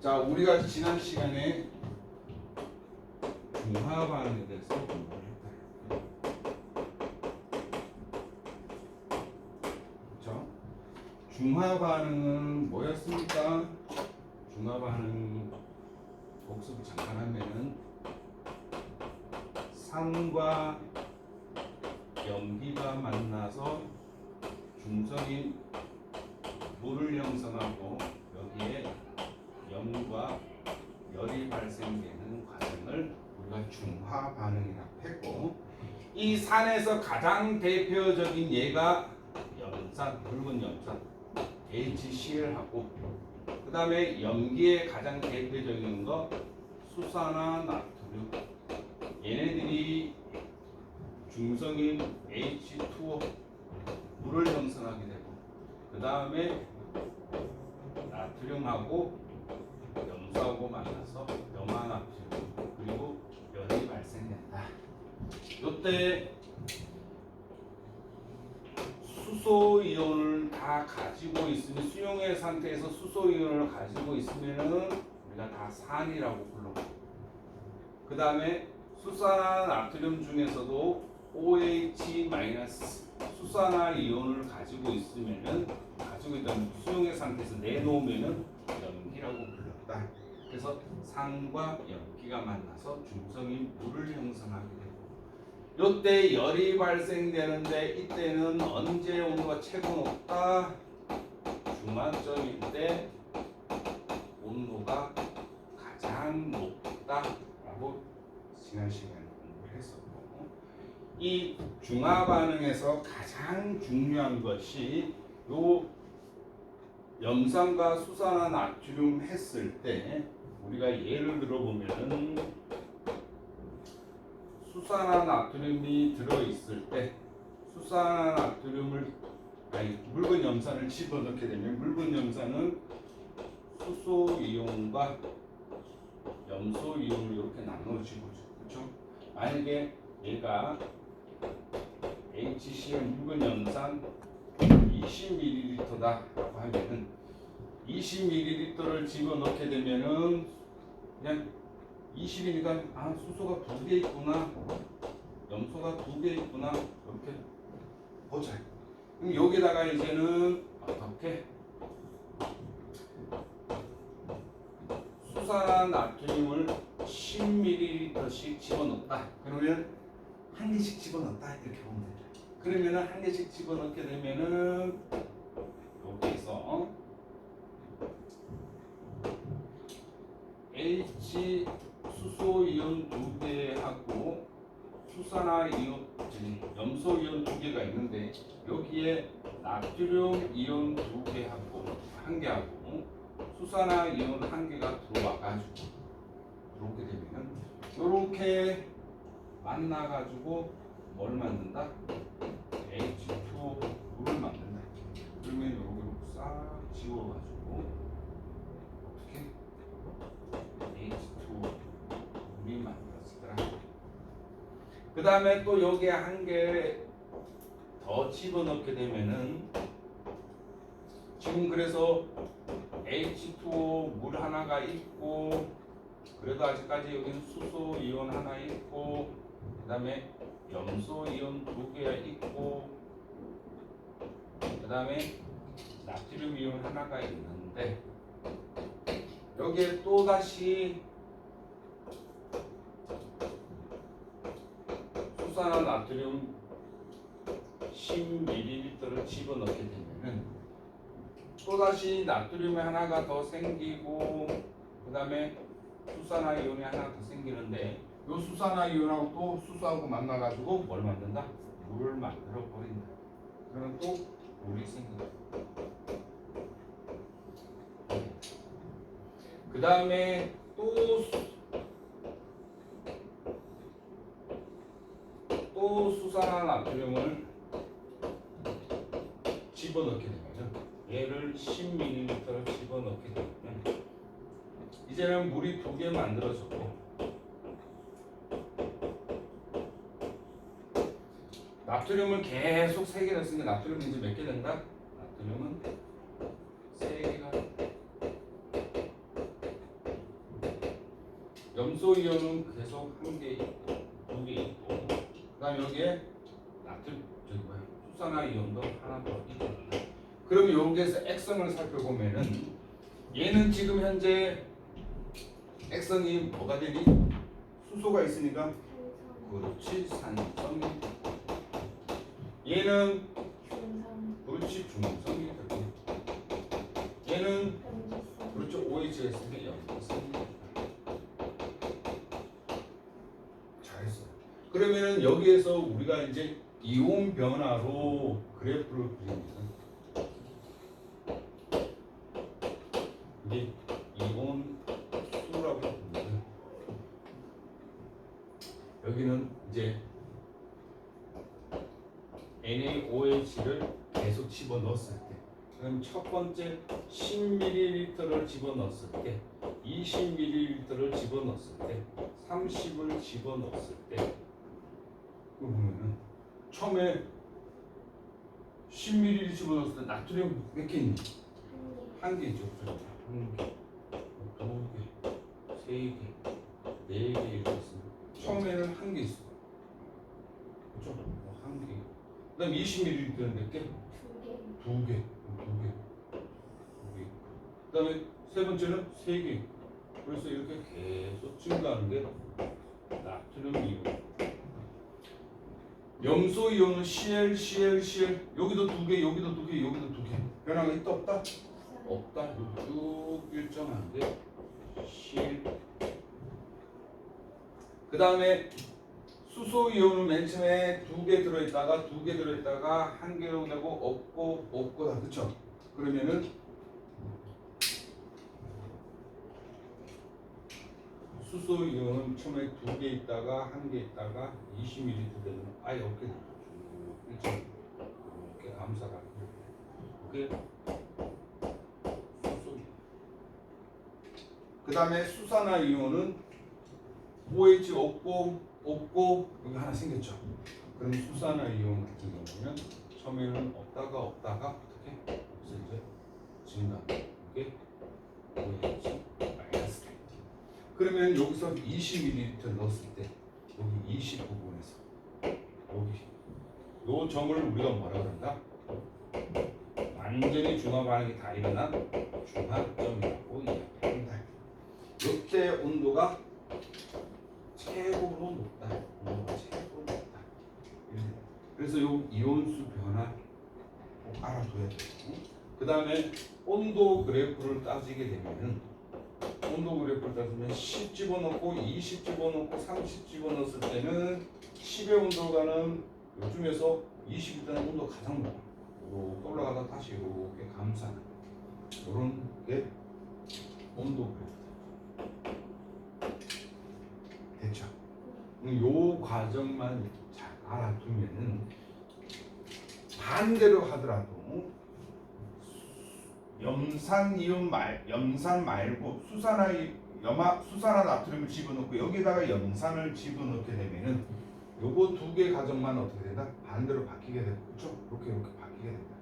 자, 우리가 지난 시간에 중화 반응에 대해서 공부를 했다. 그렇죠? 중화 반응은 뭐였습니까? 중화 반응 복습 잠깐 하면은 산과 염기가 만나서 중성인 물을 형성하고 여기에 염과 열이 발생되는 과정을 우리가 중화 반응이라고 했고, 이 산에서 가장 대표적인 예가 염산, 붉은 염산 HCl하고, 그 다음에 염기의 가장 대표적인 거 수산화 나트륨, 얘네들이 중성인 H2O 물을 형성하게 되고, 그 다음에 나트륨하고 염소하고 만나서 염화나트륨 그리고 열이 발생된다. 이때 수소 이온을 다 가지고 있으면, 수용의 상태에서 수소 이온을 가지고 있으면은 우리가 다 산이라고 불러. 그 다음에 수산화 나트륨 중에서도 OH- 수산화 이온을 가지고 있으면은, 가지고 있다는 수용의 상태에서 내놓으면은 염기라고 불렀다. 그래서 산과 염기가 만나서 중성인 물을 형성하게 되고, 이때 열이 발생되는데, 이때는 언제 온도가 최고 높다? 중환점일 때 온도가 가장 높다라고 지난 시간에 공부를 했었고, 이 중화 반응에서 가장 중요한 것이 요 염산과 수산화 나트륨 했을 때, 우리가 예를 들어보면은 수산화 나트륨이 들어있을 때, 수산화 나트륨을 묽은 염산을 집어넣게 되면, 묽은 염산은 수소 이온과 염소 이온을 이렇게 나눠지고, 그렇죠? 만약에 얘가 HCl 묽은 염산 20ml다라고 하면은 20ml를 집어넣게 되면은 그냥 20이니까 수소가 2개 있구나, 염소가 2개 있구나, 이렇게 보자. 그럼 여기다가 이제는 어떻게 수산화 나트륨을 10ml씩 집어넣었다. 그러면 한 개씩 집어넣었다, 이렇게 보면 된다. 그러면은 한 개씩 집어넣게 되면은 여기서 H 수소 이온 2개하고 수산화 이온, 염소 이온 2개가 있는데, 여기에 나트륨 이온 2개하고 1개하고 수산화 이온 1개가 들어와가지고, 이렇게 되면은 이렇게 만나가지고 뭘 만든다? H2O 물을 만든다. 그러면 요거를 싹 지워가지고 어떻게 H2O 물이 만들어지더라. 그 다음에 또 여기에 1개 더 집어넣게 되면은, 지금 그래서 H2O 물 하나가 있고, 그래도 아직까지 여기는 수소 이온 하나 있고, 그 다음에 염소 이온 2개가 있고, 그 다음에 나트륨 이온 하나가 있는데, 여기에 또다시 수산화 나트륨 10ml를 집어넣게 되면은 또다시 나트륨이 하나가 더 생기고, 그 다음에 수산화 이온이 하나 더 생기는데, 이 수산화 이온하고 또 수소하고 만나가지고 뭘 만든다? 물을 만들어 버린다. 그러면 또 물이 생긴다. 그 다음에 또 수산화 나트륨을 집어넣게 되면, 얘를 10ml를 집어넣게 되면 이제는 물이 2개 만들어졌고, 나트륨은 계속 3개 넣었으니까 나트륨은 이제 몇 개 된다? 나트륨은 3개가 염소 이온은 계속 한 개 있고 두 개 있고 그다음 여기에 수산화 이온도 하나 더 있고. 그럼 여기에서 액성을 살펴보면은 얘는 지금 현재 액성이 뭐가 되니? 수소가 있으니까 그렇지 산성이. 얘는 그렇지 중성이 되고 얘는 그렇죠 OH가 있으니까 염성이. 잘했어요. 그러면은 여기에서 우리가 이제 이온 변화로 그래프를 그립니다. 이게 이온 수라고 합니다. 여기는 이제 NaOH를 계속 집어넣었을 때, 그럼 첫 번째 10ml를 집어넣었을 때, 20ml를 집어넣었을 때, 30을 집어넣었을 때, 이거 보면은 처음에 10ml 집어넣었을 때 나트륨 몇 개 있니? 한 개 있죠. 한 개, 두 개, 세 개, 네 개 이렇게 있습니다. 처음에는 한 개 있어. 그렇죠? 한 개. 그다음 20ml는 몇 개? 두 개. 그다음에 세 번째는 세 개. 그래서 이렇게 계속 증가하는 게 나트륨 이온. 염소 이온은 Cl, 여기도 두 개, 여기도 두 개, 여기도 두 개. 변화가 있다 없다? 없다. 쭉 일정한데 Cl. 그 다음에 수소 이온은 맨 처음에 두 개 들어있다가 한 개로 되고 없고 다 그쵸? 그러면은 수소 이온은 처음에 두 개 있다가 한 개 있다가 20ml 되면 아예 없게 되죠. 이렇게 감싸가 이게 수소. 그 다음에 수산화 이온은 OH 없고 여기 하나 생겼죠. 그럼 수산화 이온 같은 경우는 처음에는 없다가 어떻게 없어져 증가. 이게 OH 마이너스. 그러면 여기서 20ml 넣었을 때 여기 20부분에서 여기 요 점을 우리가 뭐라 그런다? 완전히 중화 반응이 다 일어난 중화점이라고 이야기합니다. 이때 온도가 최고로 높다. 온도가 최고로 높다. 그래서 요 이온수 변화 꼭 알아둬야 되고, 그 다음에 온도 그래프를 따지게 되면은 온도 그래프를 따지면 10 집어넣고 20 집어넣고 30 집어넣었을 때는 10의 온도가는 요즘에서 20일 때는 온도가 가장 높아. 이렇게 올라가다 다시 이렇게 감싸는 이런 게 온도 그래프. 됐죠? 요 과정만 잘 알아두면은 반대로 하더라도 염산 말고 수산화 나트륨을 집어넣고 여기다가 염산을 집어넣게 되면은 요거 두 개 가정만 어떻게 된다? 반대로 바뀌게 되고, 그렇죠? 이렇게 바뀌게 된다.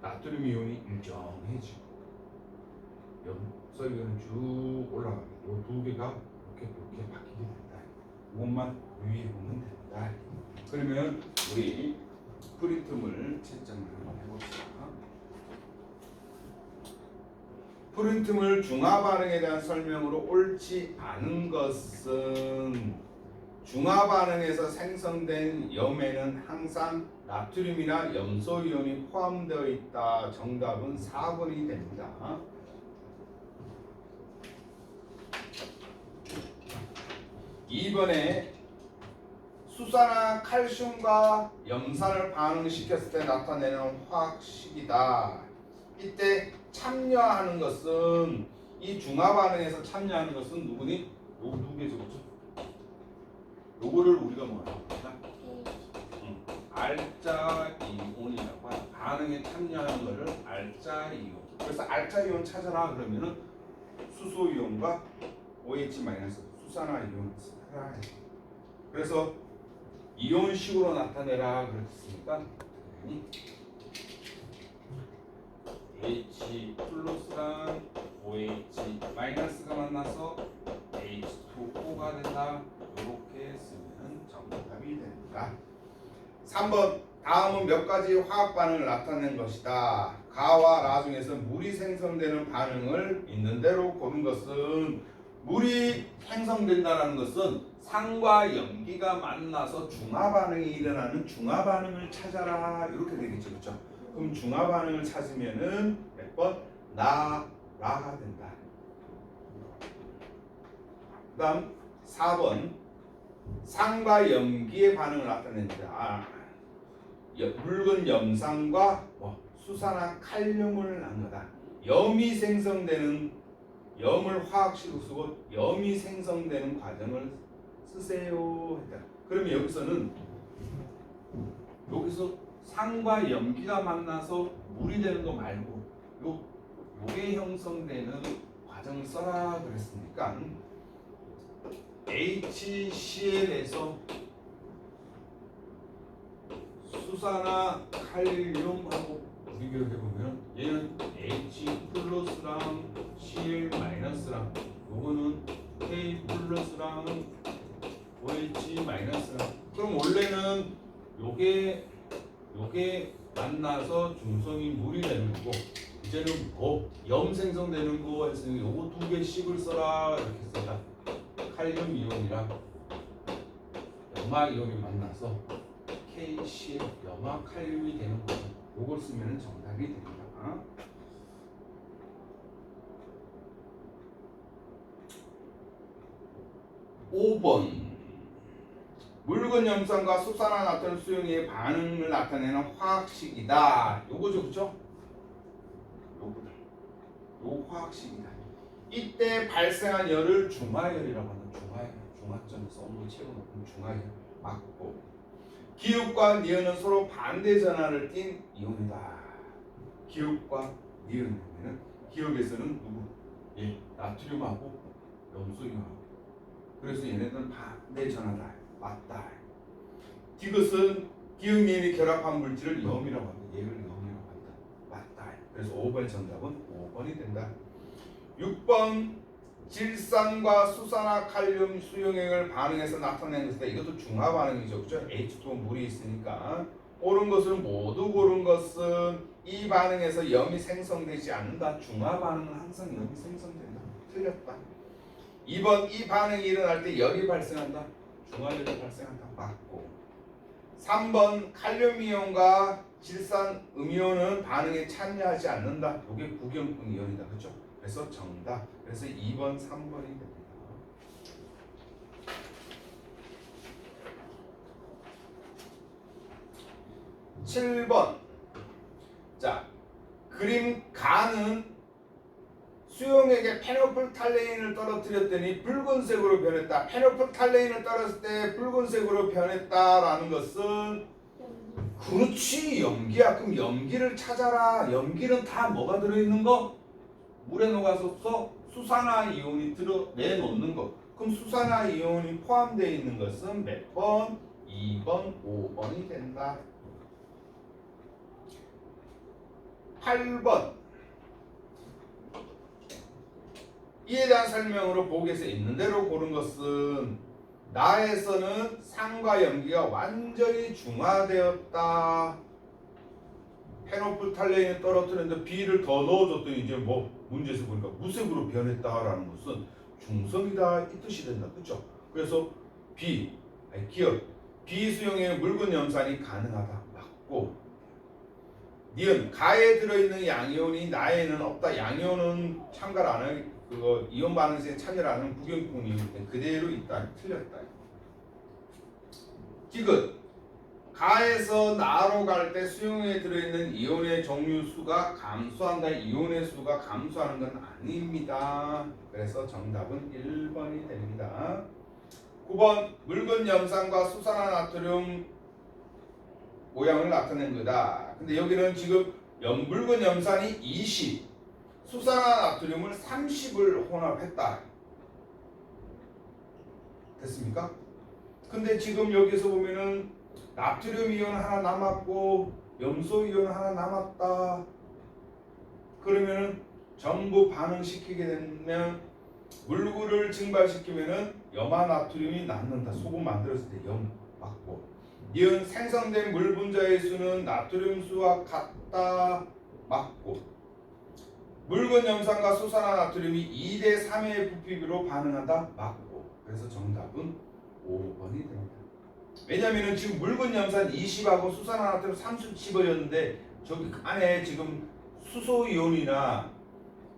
나트륨 이온이 일정해지고 염소 이온은 쭉 올라가게. 요 두 개가 이렇게 바뀌게 된다. 이것만 유의해 보면 된다. 그러면 우리 프린트물 채점을 한번 해봅시다. 프린트물 중화 반응에 대한 설명으로 옳지 않은 것은 중화 반응에서 생성된 염에는 항상 나트륨이나 염소 이온이 포함되어 있다. 정답은 4번이 됩니다. 이번에 수산화 칼슘과 염산을 반응시켰을 때 나타내는 화학식이다. 이때 참여하는 것은 이 중화 반응에서 참여하는 것은 누구니? 요 두 개죠, 그렇죠? 요거를 우리가 뭐라고 합니까? 알짜 이온이라고 하죠. 반응에 참여하는 것을 알짜 이온. 그래서 알짜 이온 찾아라 그러면은 수소 이온과 OH 마이너스 수산화 이온을 찾아라. 그래서 이온식으로 나타내라 그랬으니까 H 플러스랑 OH 마이너스가 만나서 중화가 된다. 이렇게 쓰면 정답이 됩니다. 3번 다음은 몇 가지 화학 반응을 나타낸 것이다. 가와 라 중에서 물이 생성되는 반응을 있는 대로 고른 것은 물이 생성된다는 것은 산과 염기가 만나서 중화 반응이 일어나는 중화 반응을 찾아라 이렇게 되겠죠, 그렇죠? 그럼 중화 반응을 찾으면은 몇 번? 라가 된다. 그다음 4번 산과 염기의 반응을 나타낸다. 묽은 염산과 수산화 칼륨을 한 거다. 염이 생성되는 염을 화학식으로 쓰고 염이 생성되는 과정을 쓰세요 했다. 그러면 여기서 산과 염기가 만나서 물이 되는 거 말고 요게 형성되는 과정을 써라 그랬으니까 HCl에서 수산화 칼륨하고 비교해보면 얘는 H 플러스랑 Cl 마이너스랑 요거는 K 플러스랑 OH 마이너스랑 그럼 원래는 요게 만나서 중성이 물이 되는 거고 이제는 염 생성되는 거 했으니 요거 두 개씩을 써라 이렇게 써라. 칼륨 이온이랑 염화 이온이 만나서 KCl 염화 칼륨이 되는 거죠. 요걸 쓰면 정답이 됩니다. 5번 묽은 염산과 수산화 나트륨 수용의 반응을 나타내는 화학식이다. 요거죠, 그렇죠? 요 화학식이다. 이때 발생한 열을 중화열이라고 하는 중화점에서 온도 채워놓은 중화열 맞고 기읍과 니은은 서로 반대 전하를 띤 이온이다. 기읍과 니은이면 기읍에서는 나트륨하고 염소이온하고 그래서 얘네들은 반대 전하다. 맞다. 디귿은 기읍 니은이 결합한 물질을 염이라고 합니다. 얘를 염이라고 한다. 맞다. 그래서 5번의 정답은 5번이 된다. 6번 질산과 수산화 칼륨 수용액을 반응해서 나타낸 것이다. 이것도 중화 반응이죠. 그죠? H2O 물이 있으니까 옳은 것을 모두 고른 것은 이 반응에서 염이 생성되지 않는다. 중화 반응은 항상 염이 생성된다. 틀렸다. 2번 이 반응이 일어날 때 열이 발생한다. 중화열이 발생한다. 맞고 3번 칼륨 이온과 질산 음이온은 반응에 참여하지 않는다. 이게 구경분 이온이다. 그렇죠? 그래서 정답. 그래서 2번, 3번이 됩니다. 7번. 자, 그림 가는 수용액에 페노풀탈레인을 떨어뜨렸더니 붉은색으로 변했다. 페노풀탈레인을 떨었을 때 붉은색으로 변했다라는 것은 그렇지 염기야. 그럼 염기를 찾아라. 염기는 다 뭐가 들어있는 거? 물에 녹아서 수산화 이온이 내놓는 거. 그럼 수산화 이온이 포함되어 있는 것은 몇 번? 2번, 5번이 된다. 8번. 이에 대한 설명으로 보기에서 있는 대로 고른 것은 나에서는 산과 염기가 완전히 중화되었다. 페노풀탈레인을 떨어뜨렸는데 B를 더 넣어줬더니 이제 문제에서 보니까 무색으로 변했다라는 것은 중성이다 이 뜻이 된다. 그렇죠? 그래서 기억 비수용의 묽은 염산이 가능하다. 맞고 니은 가에 들어있는 양이온이 나에는 없다. 양이온은 참가를 안 할 그거 이온 반응에 참여를 안 하는 부경풍이기 때문에 그대로 있다. 틀렸다. 디귿 가에서 나로 갈 때 수용에 들어있는 이온의 종류 수가 감소한다. 이온의 수가 감소하는 건 아닙니다. 그래서 정답은 1번이 됩니다. 9번 묽은 염산과 수산화 나트륨 모양을 나타낸 거다. 근데 여기는 지금 묽은 염산이 20, 수산화 나트륨을 30을 혼합했다. 됐습니까? 근데 지금 여기서 보면은 나트륨 이온 하나 남았고 염소 이온 하나 남았다. 그러면은 전부 반응시키게 되면 물구를 증발시키면은 염화 나트륨이 남는다. 소금 만들었을 때 염 맞고. 니은 생성된 물 분자의 수는 나트륨 수와 같다. 맞고. 묽은 염산과 수산화 나트륨이 2대 3의 부피비로 반응한다. 맞고. 그래서 정답은 5번이 됩니다. 왜냐면은 지금 묽은 염산 20하고 수산화 나트륨 30 집어였는데 저기 안에 지금 수소 이온이나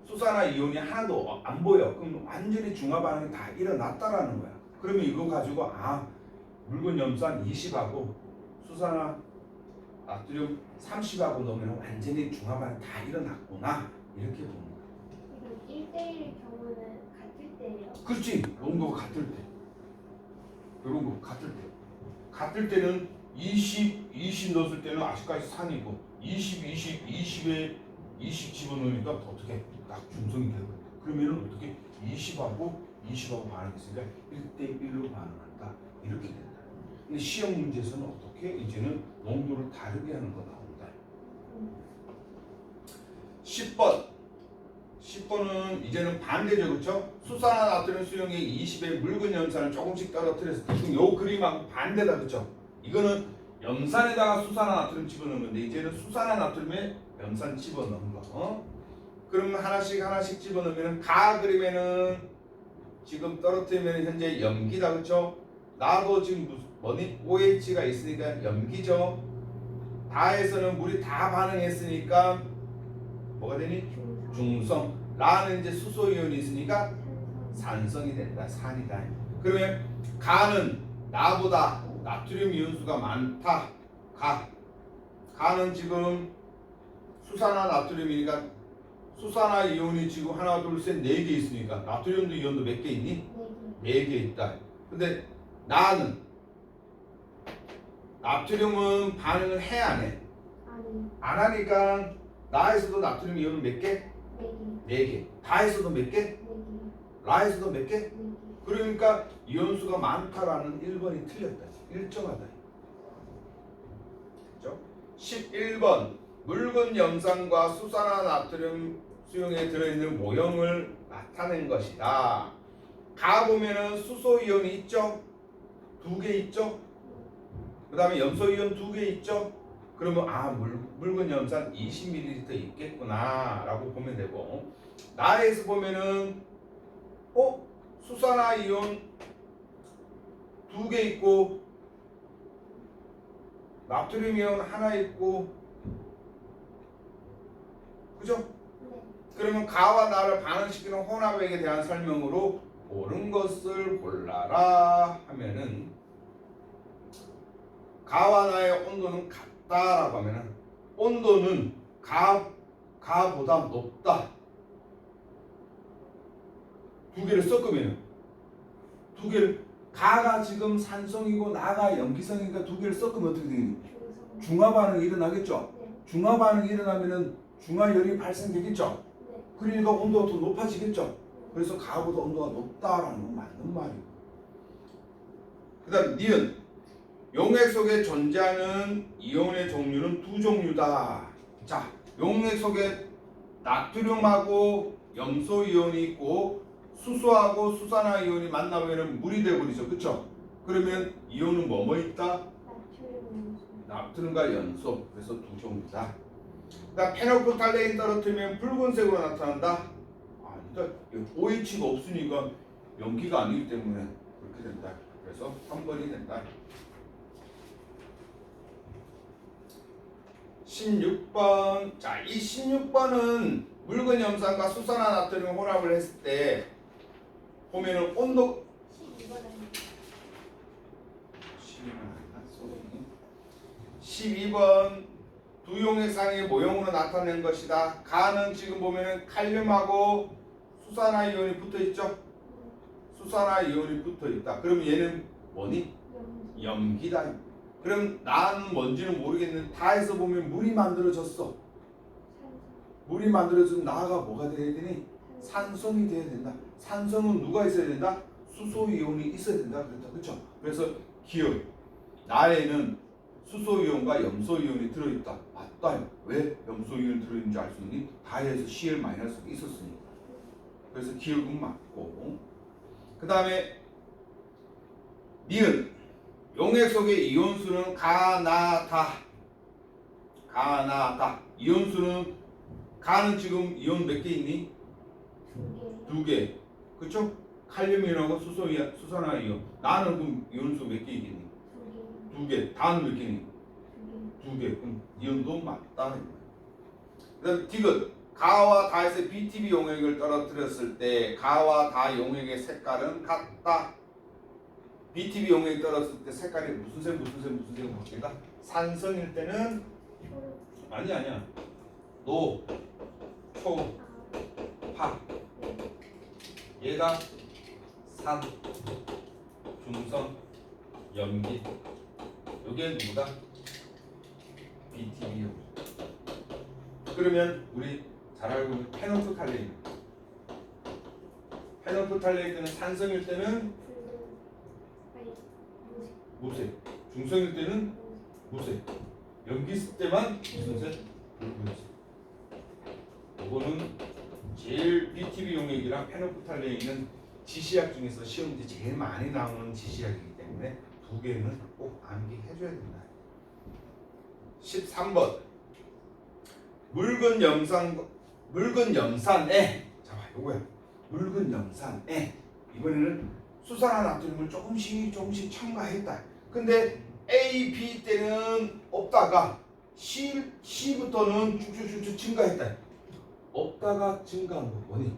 수산화 이온이 하나도 안 보여. 그럼 완전히 중화 반응이 다 일어났다라는 거야. 그러면 이거 가지고 묽은 염산 20하고 수산화 나트륨 30하고 넣으면 완전히 중화 반응 다 일어났구나. 이렇게 보는 거야. 이거 1대1 경우는 같을 때예요. 그렇지. 농도가 같을 때. 이런 거 같을 때. 같을 때는 20 넣었을 때는 아직까지 산이고 20에 20 집어넣으니까 어떻게 딱 중성이 되거든. 그러면은 어떻게 20하고 반응했으니까 1대1로 반응한다. 이렇게 된다. 근데 시험 문제에서는 어떻게 이제는 농도를 다르게 하는 거 나온다. 10번은 이제는 반대죠. 그렇죠? 수산화 나트륨 수용이 20의 묽은 염산을 조금씩 떨어뜨려서 지금 요 그림하고 반대다. 그렇죠? 이거는 염산에다가 수산화 나트륨 집어넣는 건데 이제는 수산화 나트륨에 염산 집어넣는 거. 그러면 하나씩 집어넣으면 가 그림에는 지금 떨어뜨리면 현재 염기다. 그렇죠? 나도 지금 뭐니? OH가 있으니까 염기죠. 다에서는 물이 다 반응했으니까 뭐가 되니? 중성. 라는 이제 수소 이온이 있으니까 산성이 된다. 산이다. 그러면 가는 나보다 나트륨 이온수가 많다. 가는 지금 수산화 나트륨이니까 수산화 이온이 지금 하나 둘셋 네 개 있으니까 나트륨도 이온도 몇 개 있니? 네 개 있다. 근데 나는 나트륨은 반응을 해 안 해? 안 하니까 나에서도 나트륨 이온은 몇 개? 네 개. 다에서도 몇 개? 라에서도 몇 개? 그러니까 이온수가 많다라는 1번이 틀렸다. 일정하다. 그렇죠? 11번 묽은 염산과 수산화 나트륨 수용에 들어있는 모형을 나타낸 것이다. 가 보면은 수소 이온이 있죠? 2개 있죠? 그 다음에 염소 이온 2개 있죠? 그러면 묽은 염산 20ml 있겠구나 라고 보면 되고, 나에서 보면은 수산화 이온 2개 있고 나트륨 이온 하나 있고, 그죠? 그러면 가와 나를 반응시키는 혼합액에 대한 설명으로 옳은 것을 골라라 하면은 가와 나의 온도는 같다라고 하면은 온도는 가보다 높다. 2개를 섞으면 가가 지금 산성이고 나가 염기성이니까 2개를 섞으면 어떻게 되니? 중화 반응이 일어나겠죠? 중화 반응이 일어나면은 중화열이 발생되겠죠? 그러니까 온도가 더 높아지겠죠? 그래서 가보다 온도가 높다라는 건 맞는 말이고. 그 다음 니은 용액 속에 존재하는 이온의 종류는 2종류다. 자, 용액 속에 나트륨하고 염소 이온이 있고 수소하고 수산화 이온이 만나면 물이 되어버리죠. 그쵸? 그러면 이온은 뭐뭐 있다? 나트륨과 염소. 그래서 2종류다. 그다음 페놀프탈레인 떨어뜨리면 붉은색으로 나타난다. 그러니까 OH가 없으니까 염기가 아니기 때문에 그렇게 된다. 그래서 3번이 된다. 16번. 자, 이 16번은 묽은 염산과 수산화 나트륨 혼합을 했을 때 보면은 온도 12번 두 용액상의 모형으로 나타낸 것이다. 가는 지금 보면은 칼륨하고 수산화 이온이 붙어 있죠. 수산화 이온이 붙어 있다. 그럼 얘는 뭐니? 염기다. 그럼 나는 뭔지는 모르겠는데 다해서 보면 물이 만들어졌어. 물이 만들어지면 나가 뭐가 돼야 되니? 산성이 돼야 된다. 산성은 누가 있어야 된다? 수소 이온이 있어야 된다. 그랬다. 그렇죠? 그래서 기억. 나에는 수소 이온과 염소 이온이 들어있다. 맞다. 왜 염소 이온이 들어있는지 알 수 있니? 다해서 Cl 마이너스가 있었으니까. 그래서 기억은 맞고. 그 다음에 니은 용액 속의 이온수는 가나다. 이온수는 가는 지금 이온 몇 개 있니? 2개. 2개. 그쵸? 칼륨이온하고 수산화 이온. 나는 그럼 이온수 몇 개 있겠니? 2개. 다는 몇 개니? 2개. 그럼 이온도 맞다. 그 다음 디귿. 가와 다에서 BTB 용액을 떨어뜨렸을 때 가와 다 용액의 색깔은 같다. BTB 용액 떨어졌을 때 색깔이 무슨 색 바뀔까? 산성일 때는 아니야. 노, 초, 파. 얘가 산, 중성, 염기. 요게 누구다? BTB용. 그러면 우리 잘 알고 있는 페노프탈레인. 페노프탈레이트는 산성일 때는 무색, 중성일 때는 무색, 염기 있을 때만 무슨 색? 붉은색. 이거는 제일 BTB 용액이랑 페노프탈레인은 지시약 중에서 시험지 제일 많이 나오는 지시약이기 때문에 2개는 꼭 암기해줘야 된다. 13번 묽은 염산에 자 요거야. 묽은 염산에 이번에는 수산화 나트륨을 조금씩 첨가했다. 근데 A, B 때는 없다가 C부터는 쭉쭉쭉 증가했다. 없다가 증가한 거 뭐니?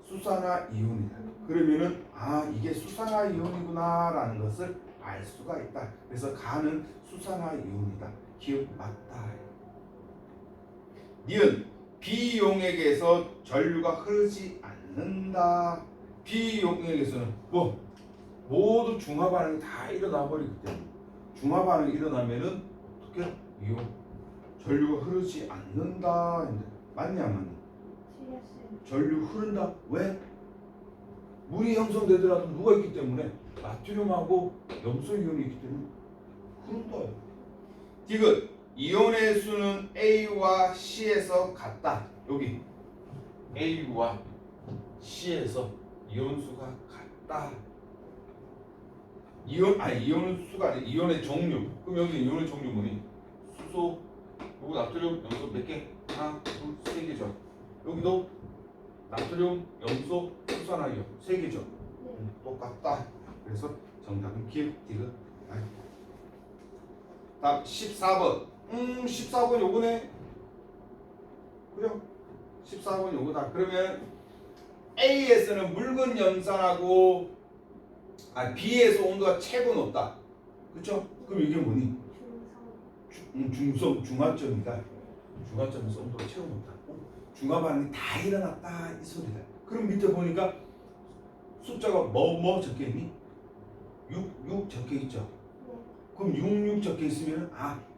수산화 이온이다. 그러면은 이게 수산화 이온이구나라는 것을 알 수가 있다. 그래서 가는 수산화 이온이다. 기억 맞다. 니은 비용액에서 전류가 흐르지 않는다. 비용액에서는 모두 중화 반응이 다 일어나 버리기 때문에 중화 반응이 일어나면은 어떻게 이온 전류가 흐르지 않는다. 했는데 맞냐 안 맞냐? 전류 흐른다. 왜? 물이 형성되더라도 누가 있기 때문에 나트륨하고 염소 이온이 있기 때문에 흐른다. 디귿 이온의 수는 A와 C에서 같다. 여기 A와 C에서 이온 수가 같다. 이온의 수가 아니라 이온의 종류. 그럼 여기 이온의 종류 뭐니? 수소, 그리고 나트륨, 염소 몇 개? 하나, 둘, 세 개죠. 여기도 나트륨, 염소, 수산화 이온 세 개죠. 똑같다. 그래서 정답은 기억, 디귿. 다음 14번. 14번 요거네. 그죠? 14번 요거다. 그러면 A에서는 묽은 염산하고 B에서 온도가 최고 높다. 그쵸? 그럼 이게 뭐니? 중성, 중화점이다. 중화점에서 온도가 최고 높다. 중화 반응이 다 일어났다 이 소리다. 그럼 밑에 보니까 숫자가 뭐 적혀있니? 6 적혀있죠. 그럼 66 적혀있으면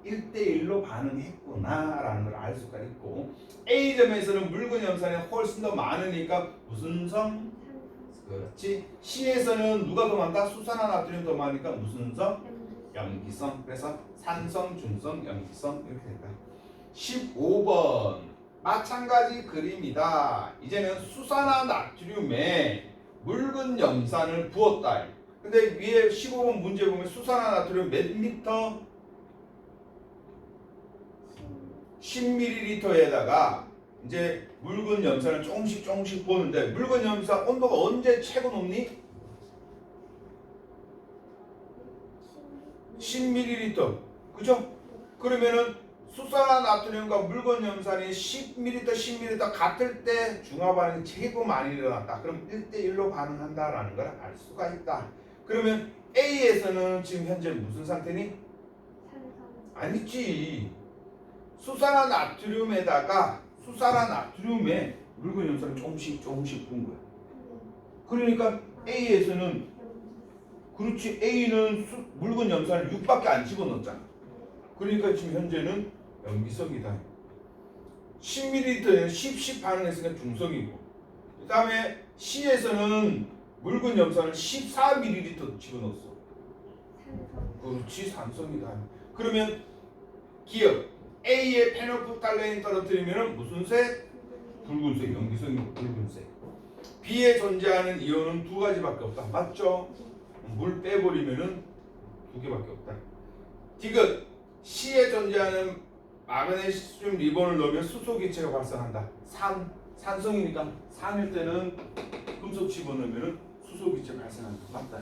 1대1로 반응했구나 라는 걸 알 수가 있고, A점에서는 묽은 염산에 훨씬 더 많으니까 무슨 성? 그렇지. C에서는 누가 더 많다? 수산화 나트륨 더 많으니까 무슨 성? 염기성. 그래서 산성, 중성, 염기성 이렇게 된다. 15번 마찬가지 그림이다. 이제는 수산화 나트륨에 묽은 염산을 부었다. 근데 위에 15번 문제 보면 수산화 나트륨 몇 리터? 10ml에다가 이제 묽은 염산을 조금씩 부었는데 묽은 염산 온도가 언제 최고 높니? 10ml. 그죠? 그러면은 수산화 나트륨과 묽은 염산이 10ml 같을 때 중화 반응이 최고 많이 일어났다. 그럼 1대1로 반응한다라는 걸 알 수가 있다. 그러면 A에서는 지금 현재 무슨 상태니? 아니지. 수산화 나트륨에다가 수산화 나트륨에 묽은 염산을 조금씩 부은 거야. 그러니까 A에서는 그렇지. A는 묽은 염산을 6밖에 안 집어넣었잖아. 그러니까 지금 현재는 염기성이다. 10ml에는 10 반응했으니까 중성이고, 그 다음에 C에서는 묽은 염산을 14ml 집어넣었어. 그렇지. 산성이다. 그러면 기억 A에 페노프탈레인 떨어뜨리면 무슨 색? 붉은색. 염기성이고 붉은색. B에 존재하는 이온은 두 가지밖에 없다. 맞죠? 물 빼버리면은 두 개밖에 없다. 디귿 C에 존재하는 마그네슘 리본을 넣으면 수소 기체가 발생한다. 산성이니까 산일 때는 금속 집어넣으면 수소 기체 발생한다. 맞다.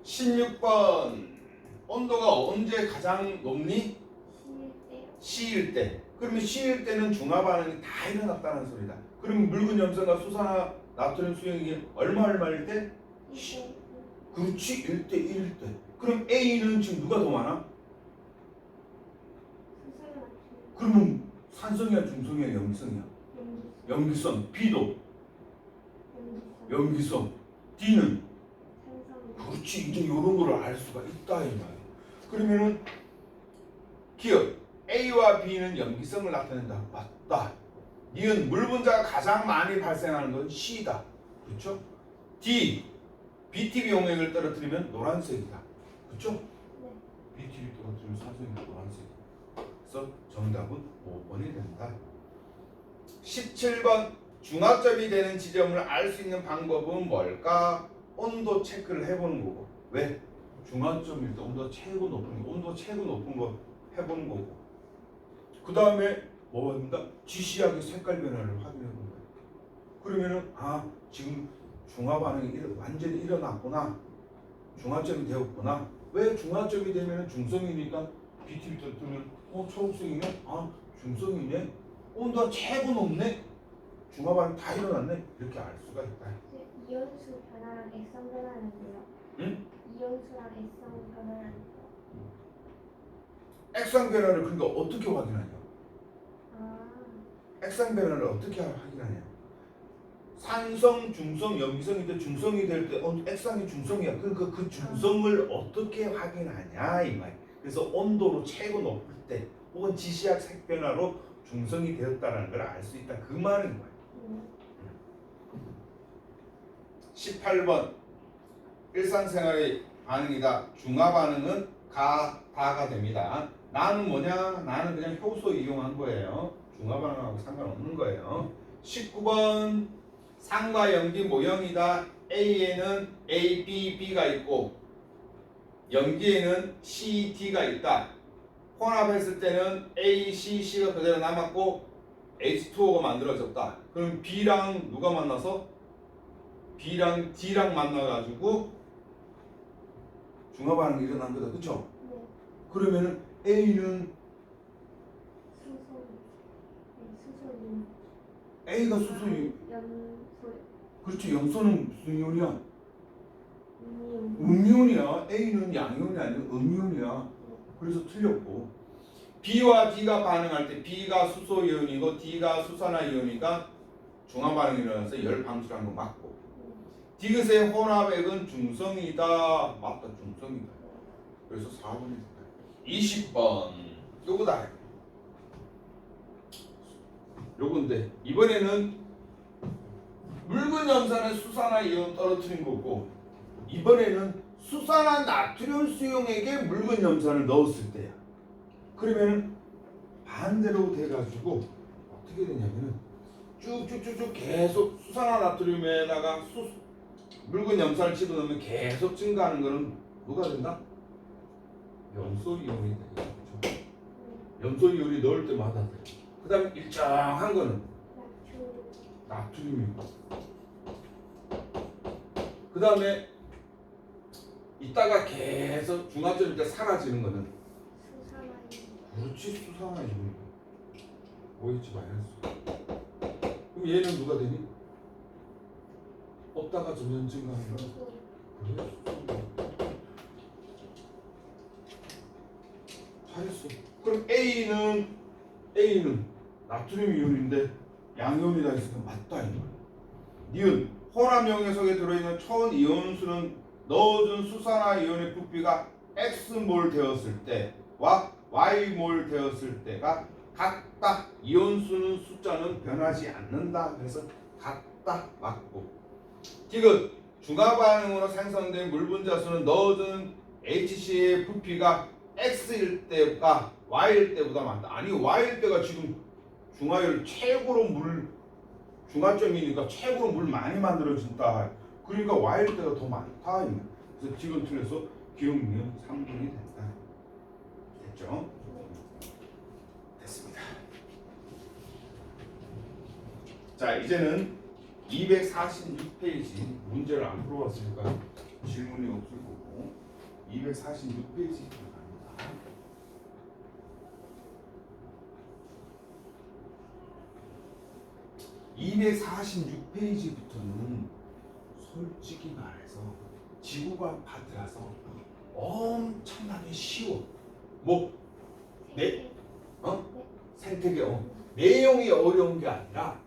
16번 온도가 언제 가장 높니? C일 때. 그러면 C일 때는 중화 반응이 다 일어났다는 소리다. 그러면 묽은 염산과 수산화 나트륨 수용이 얼마일 때? 그렇지 1대 1일 때. 그럼 A는 지금 누가 더 많아? 그러면 산성이야 중성이야 염성이야? 염기성. B도 염기성. D는 그렇지 이제 이런 거를 알 수가 있다 이 말이야. 그러면은 기억 A와 B는 염기성을 나타낸다. 맞다. 니은 물 분자가 가장 많이 발생하는 건 C다. 그렇죠? D BTB 용액을 떨어뜨리면 노란색이다. 그렇죠? 네. BTB 떨어뜨리면 산성이 노란색이다. 그래서 정답은 5번이 된다. 17번 중화점이 되는 지점을 알 수 있는 방법은 뭘까? 온도 체크를 해보는 거고. 왜? 중화점일 때 온도 최고 높은 거 해보는 거고. 그 다음에 뭐가 된다? 지시하게 색깔 변화를 확인해 보는 거야. 그러면은 지금 중화 반응이 완전히 일어났구나. 중화점이 되었구나. 왜 중화점이 되면 중성이니까 BTB 떨어뜨리면 초록색이네. 중성이네. 온도가 최고 높네. 중화 반응 다 일어났네. 이렇게 알 수가 있다. 이온수 변화랑 액성 변화는요? 응? 이온수랑 액성 변화는 액상 변화를 그러니까 어떻게 확인하냐? 아, 액상 변화를 어떻게 확인하냐? 산성, 중성, 염기성인데 중성이 될 때 액상이 중성이야. 그러니까 그 중성을 어떻게 확인하냐 이 말. 그래서 온도로 최고 높을 때 혹은 지시학 색 변화로 중성이 되었다는 걸 알 수 있다. 그 말인 거야. 18번 일상생활의 반응이다. 중화 반응은 다가 됩니다. 나는 뭐냐? 나는 그냥 효소 이용한 거예요. 중화 반응하고 상관없는 거예요. 19번 산과 염기 모형이다. A에는 A, B, B가 있고 염기에는 C, D가 있다. 혼합했을 때는 A, C, C가 그대로 남았고 H2O가 만들어졌다. 그럼 B랑 누가 만나서? B랑 D랑 만나가지고 중화 반응이 일어난 거다. 그쵸? 네. 그러면은 A는 수소는 A가 수소이 염소 그렇지. 염소는 무슨 이온이야? 음이온 음이온이야. A는 양이온이 아니라 음이온이야. 그래서 틀렸고 B와 D가 반응할 때 B가 수소 이온이고 D가 수산화 이온이니까 중화 반응이 일어나서 열 방출한 거 맞고 디귿의 혼합액은 중성이다. 맞다. 중성이다. 그래서 4번이 됐다. 20번 요거다. 요건데 이번에는 묽은 염산에 수산화 이온 떨어뜨린 거고 이번에는 수산화 나트륨 수용액에 묽은 염산을 넣었을 때야. 그러면은 반대로 돼가지고 어떻게 되냐면은 쭉쭉쭉쭉 계속 수산화 나트륨에다가 묽은 염산을 집어넣으면 계속 증가하는 거는 누가 된다? 염소 이온이 되겠죠. 염소 이온이 넣을 때마다 돼. 그 다음에 일정한 거는 나트륨이고 그 다음에 이따가 계속 중화점일 때 사라지는 거는 수산화이온 그렇지 수산화 이온이고 OH 마이너스. 그럼 얘는 누가 되니? 없다가 점점 증가하는 거야. 그래 잘했어. 그럼 A는 나트륨 이온인데 양이온이다 했으니까 맞다 이 말이야. 니은 혼합 속에 들어있는 초원 이온수는 넣어준 수산화 이온의 부피가 X몰 되었을 때와 Y몰 되었을 때가 같다. 이온수는 숫자는 변하지 않는다. 그래서 같다 맞고. 디귿 중화 반응으로 생성된 물 분자 수는 넣어준 HC의 부피가 X일 때가 Y일 때보다 많다. 아니 Y일 때가 지금 중화열 최고로 중화점이니까 최고로 물 많이 만들어진다. 그러니까 Y일 때가 더 많다. 그래서 지금 틀려서 기억력 3분이 된다. 됐죠? 됐습니다. 자 이제는 246페이지 문제를 안 풀어봤으니까 질문이 없을 거고 246페이지 들어갑니다. 246페이지부터는 솔직히 말해서 지구과학 파트라서 엄청나게 쉬워. 뭐 네? 생태계 내용이 어려운 게 아니라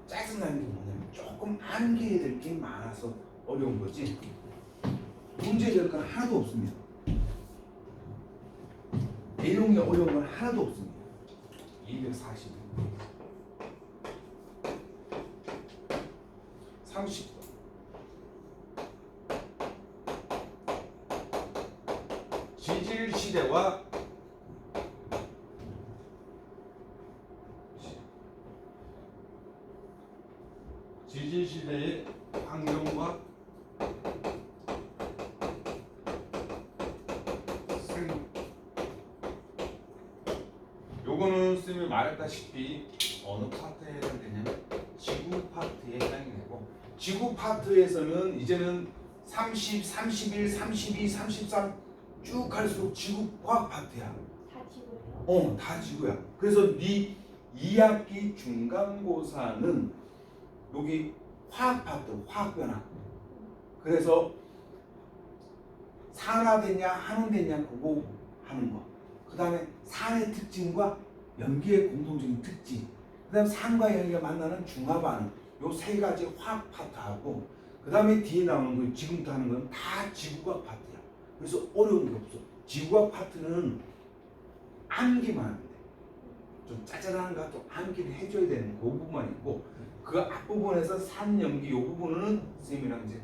짜증나는 게 뭐냐면 조금 암기해야 될 게 많아서 어려운 거지 문제 될 건 하나도 없습니다. 내용이 어려운 건 하나도 없습니다. 240 30번 지질시대와 지질시대의 환경과 요거는 쌤이 말했다시피 어느 파트에 해당되냐면 지구 파트에 해당이 되고 지구 파트에서는 이제는 30, 31, 32, 33 쭉 갈수록 지구 과학 파트야. 다 지구예요? 다 지구야. 그래서 네 2학기 중간고사는 여기 화학 파트, 화학 변화. 그래서 산화되냐 한온되냐 그거 하는 거. 그 다음에 산의 특징과 연기의 공통적인 특징. 그 다음에 산과 연기가 만나는 중화 반응. 요 세 가지 화학 파트하고 그 다음에 뒤에 나오는 거 지금부터 하는 건 다 지구과학 파트야. 그래서 어려운 게 없어. 지구과학 파트는 암기만 하면 돼. 좀 짜잘한 것도 암기를 해줘야 되는 그 부분만 있고 그 앞부분에서 산 연기 요 부분은 쌤이랑 이제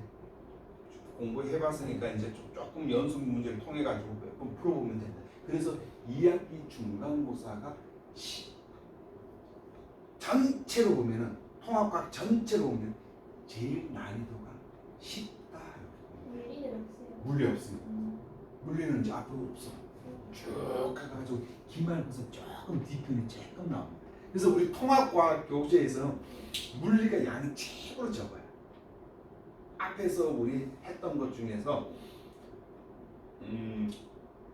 공부해봤으니까 이제 조금 연습 문제를 통해 가지고 몇 번 풀어보면 된다. 그래서 2학기 중간고사가 전체로 보면은 통합과학 전체로 보면 제일 난이도가 쉽다. 물리는 없어요? 물리 없습니다. 물리는 이제 앞으로 없어. 쭉 가가지고 기말고사 조금 뒤편이 조금 나옵니다. 그래서 우리 통합과학 교재에서 물리가 양이 최고로 적어요. 앞에서 우리 했던 것 중에서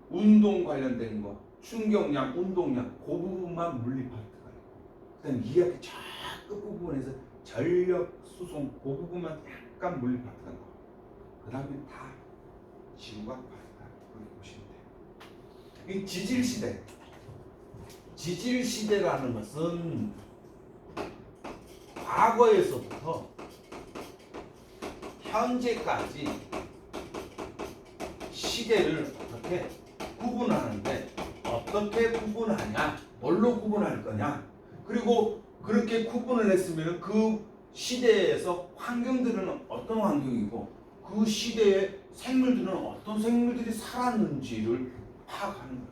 운동 관련된 거, 충격량, 운동량 그 부분만 물리 파트가 있고 그다음에 2학기 저 끝부분에서 전력, 수송 그 부분만 약간 물리 파트가 나와요. 그 다음에 다 지구과학 파트다. 그렇게 보시면 돼요. 이 지질시대. 지질시대라는 것은 과거에서부터 현재까지 시대를 어떻게 구분하는데 어떻게 구분하냐, 뭘로 구분할 거냐, 그리고 그렇게 구분을 했으면 그 시대에서 환경들은 어떤 환경이고 그 시대의 생물들은 어떤 생물들이 살았는지를 파악하는 거예요.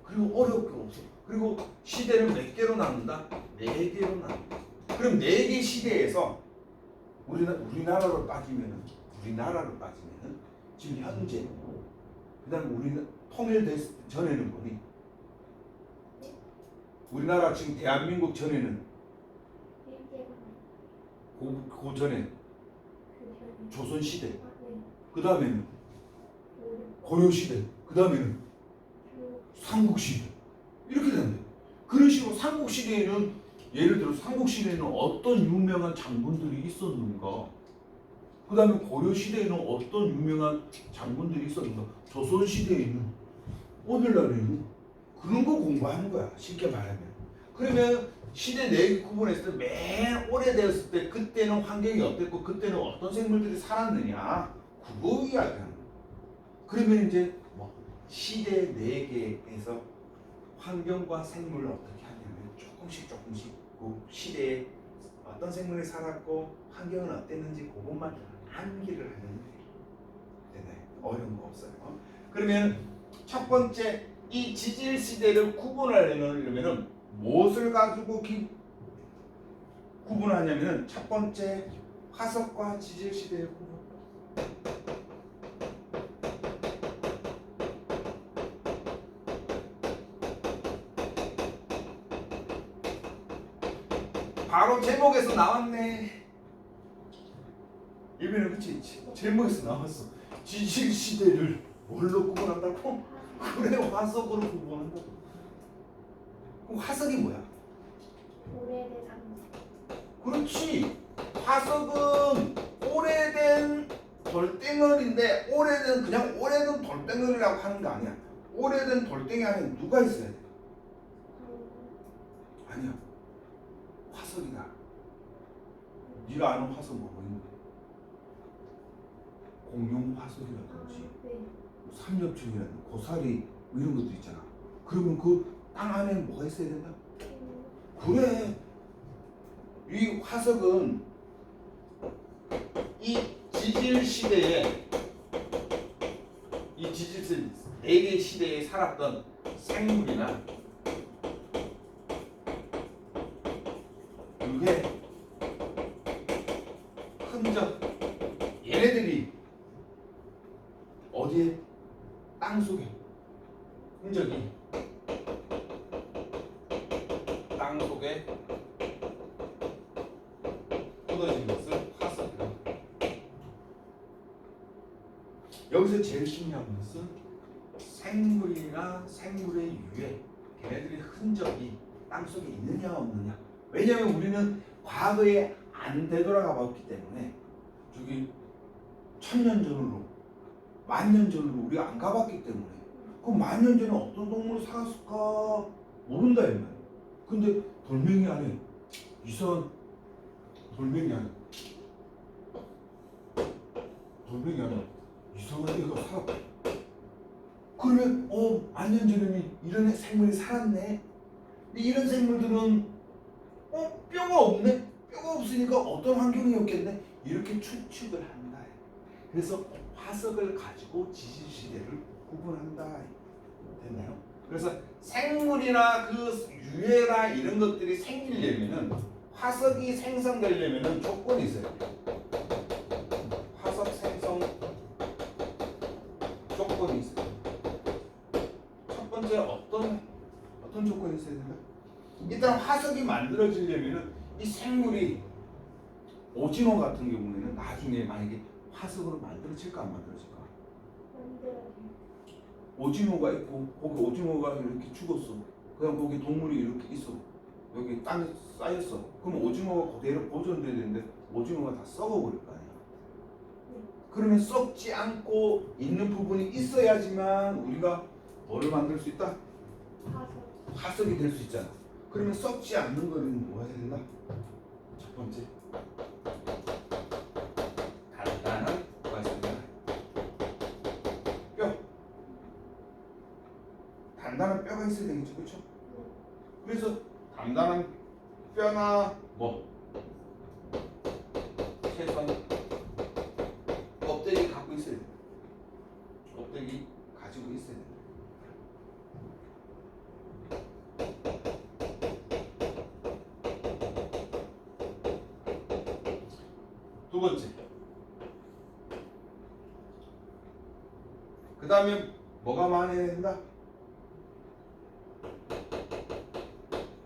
그리고 어려울 게 없어. 그리고 시대를 몇 개로 나눈다? 4개로 나눈다. 그럼 4개 시대에서 우리나라로 따지면은 지금 현재 그다음에 우리는 통일됐을 전에는 뭐니? 우리나라 지금 대한민국 전에는 그 전에 조선 시대, 그 다음에는 고려 시대, 그 다음에는 삼국 시대 이렇게 된대. 그런 식으로 삼국 시대에는 예를 들어 삼국 시대에는 어떤 유명한 장군들이 있었는가? 그 다음에 고려 시대에는 어떤 유명한 장군들이 있었는가? 조선 시대에는 오늘날에는 그런 거 공부하는 거야. 쉽게 말하면. 그러면 시대 내 구분했을 때 맨 오래되었을 때 그때는 환경이 어땠고 그때는 어떤 생물들이 살았느냐 그거 이야기하는 거야. 그러면 이제 뭐 시대 4개에서 환경과 생물을 어떻게 하냐면 조금씩 그 시대에 어떤 생물이 살았고 환경은 어땠는지 그것만 암기를 하는 거예요. 어려운 거 없어요. 그러면 첫 번째 이 지질 시대를 구분하려면은 무엇을 가지고 구분하냐면은 첫 번째 화석과 지질 시대의 구분. 바로 제목에서 나왔네. 이번에 그치? 제목에서 나왔어. 지질 시대를 뭘로 구분한다고? 그래, 화석으로 구분한다고. 그럼 화석이 뭐야? 오래된 암석. 그렇지. 화석은 오래된 돌덩어리인데 그냥 오래된 돌덩어리라고 하는 거 아니야. 오래된 돌덩이 안에 누가 있어야 돼? 아니야. 화석이다. 네가 아는 화석 뭐 있는데? 공룡 화석이라든지 네. 삼엽충이라든지 고사리 뭐 이런 것도 있잖아. 그러면 그 땅 안에 뭐가 있어야 된다? 그래. 이 화석은 이 지질 시대에 이 지질 4개 시대에 살았던 생물이나 유해, 흔적, 얘네들이 어디에? 땅 속에 흔적이 땅 속에 묻어진 것을 화석이라고. 여기서 제일 중요한 것은 생물이나 생물의 유해, 걔네들의 흔적이 땅 속에 있느냐 없느냐. 왜냐하면 우리는 과거에 안 되돌아가 봤기 때문에 저기 1000년 전으로, 10,000년 전으로 우리가 안 가봤기 때문에 그럼 10,000년 전에 어떤 동물이 살았을까 모른다 이 말이야. 근데 돌멩이 안에 이상한 돌멩이 안에 이상한 애가 살았다. 그러면 10,000년 전에 이런 생물이 살았네. 근데 이런 생물들은 뼈가 없네. 뼈가 없으니까 어떤 환경이었겠네. 이렇게 추측을 한다. 그래서 화석을 가지고 지질 시대를 구분한다. 됐나요? 그래서 생물이나 그 유해나 이런 것들이 생기려면은 화석이 생성되려면은 조건이 있어요. 화석 생성 조건이 있어요. 첫 번째 어떤 조건이 있어야 된다? 일단 화석이 만들어지려면은 이 생물이 오징어 같은 경우에는 나중에 만약에 화석으로 만들어질까 안 만들어질까? 만들어요. 오징어가 있고 거기 오징어가 이렇게 죽었어. 그냥 거기 동물이 이렇게 있어. 여기 땅에 쌓였어. 그럼 오징어가 그대로 보존돼야 되는데 오징어가 다 썩어버릴 거 아니야. 그러면 썩지 않고 있는 부분이 있어야지만 우리가 뭐를 만들 수 있다? 화석. 화석이 될 수 있잖아. 그러면 썩지 않는 거는 뭐가 해야 된다? 첫 번째, 단단한 뭐가 있어야 된다? 뼈. 단단한 뼈가 있어야 되겠죠, 그렇죠? 그래서 단단한 뼈나 최소한 껍데기 갖고 있어야 돼. 껍데기 가지고 있어야 돼. 두 번째. 그 다음에 뭐가 많아야 된다?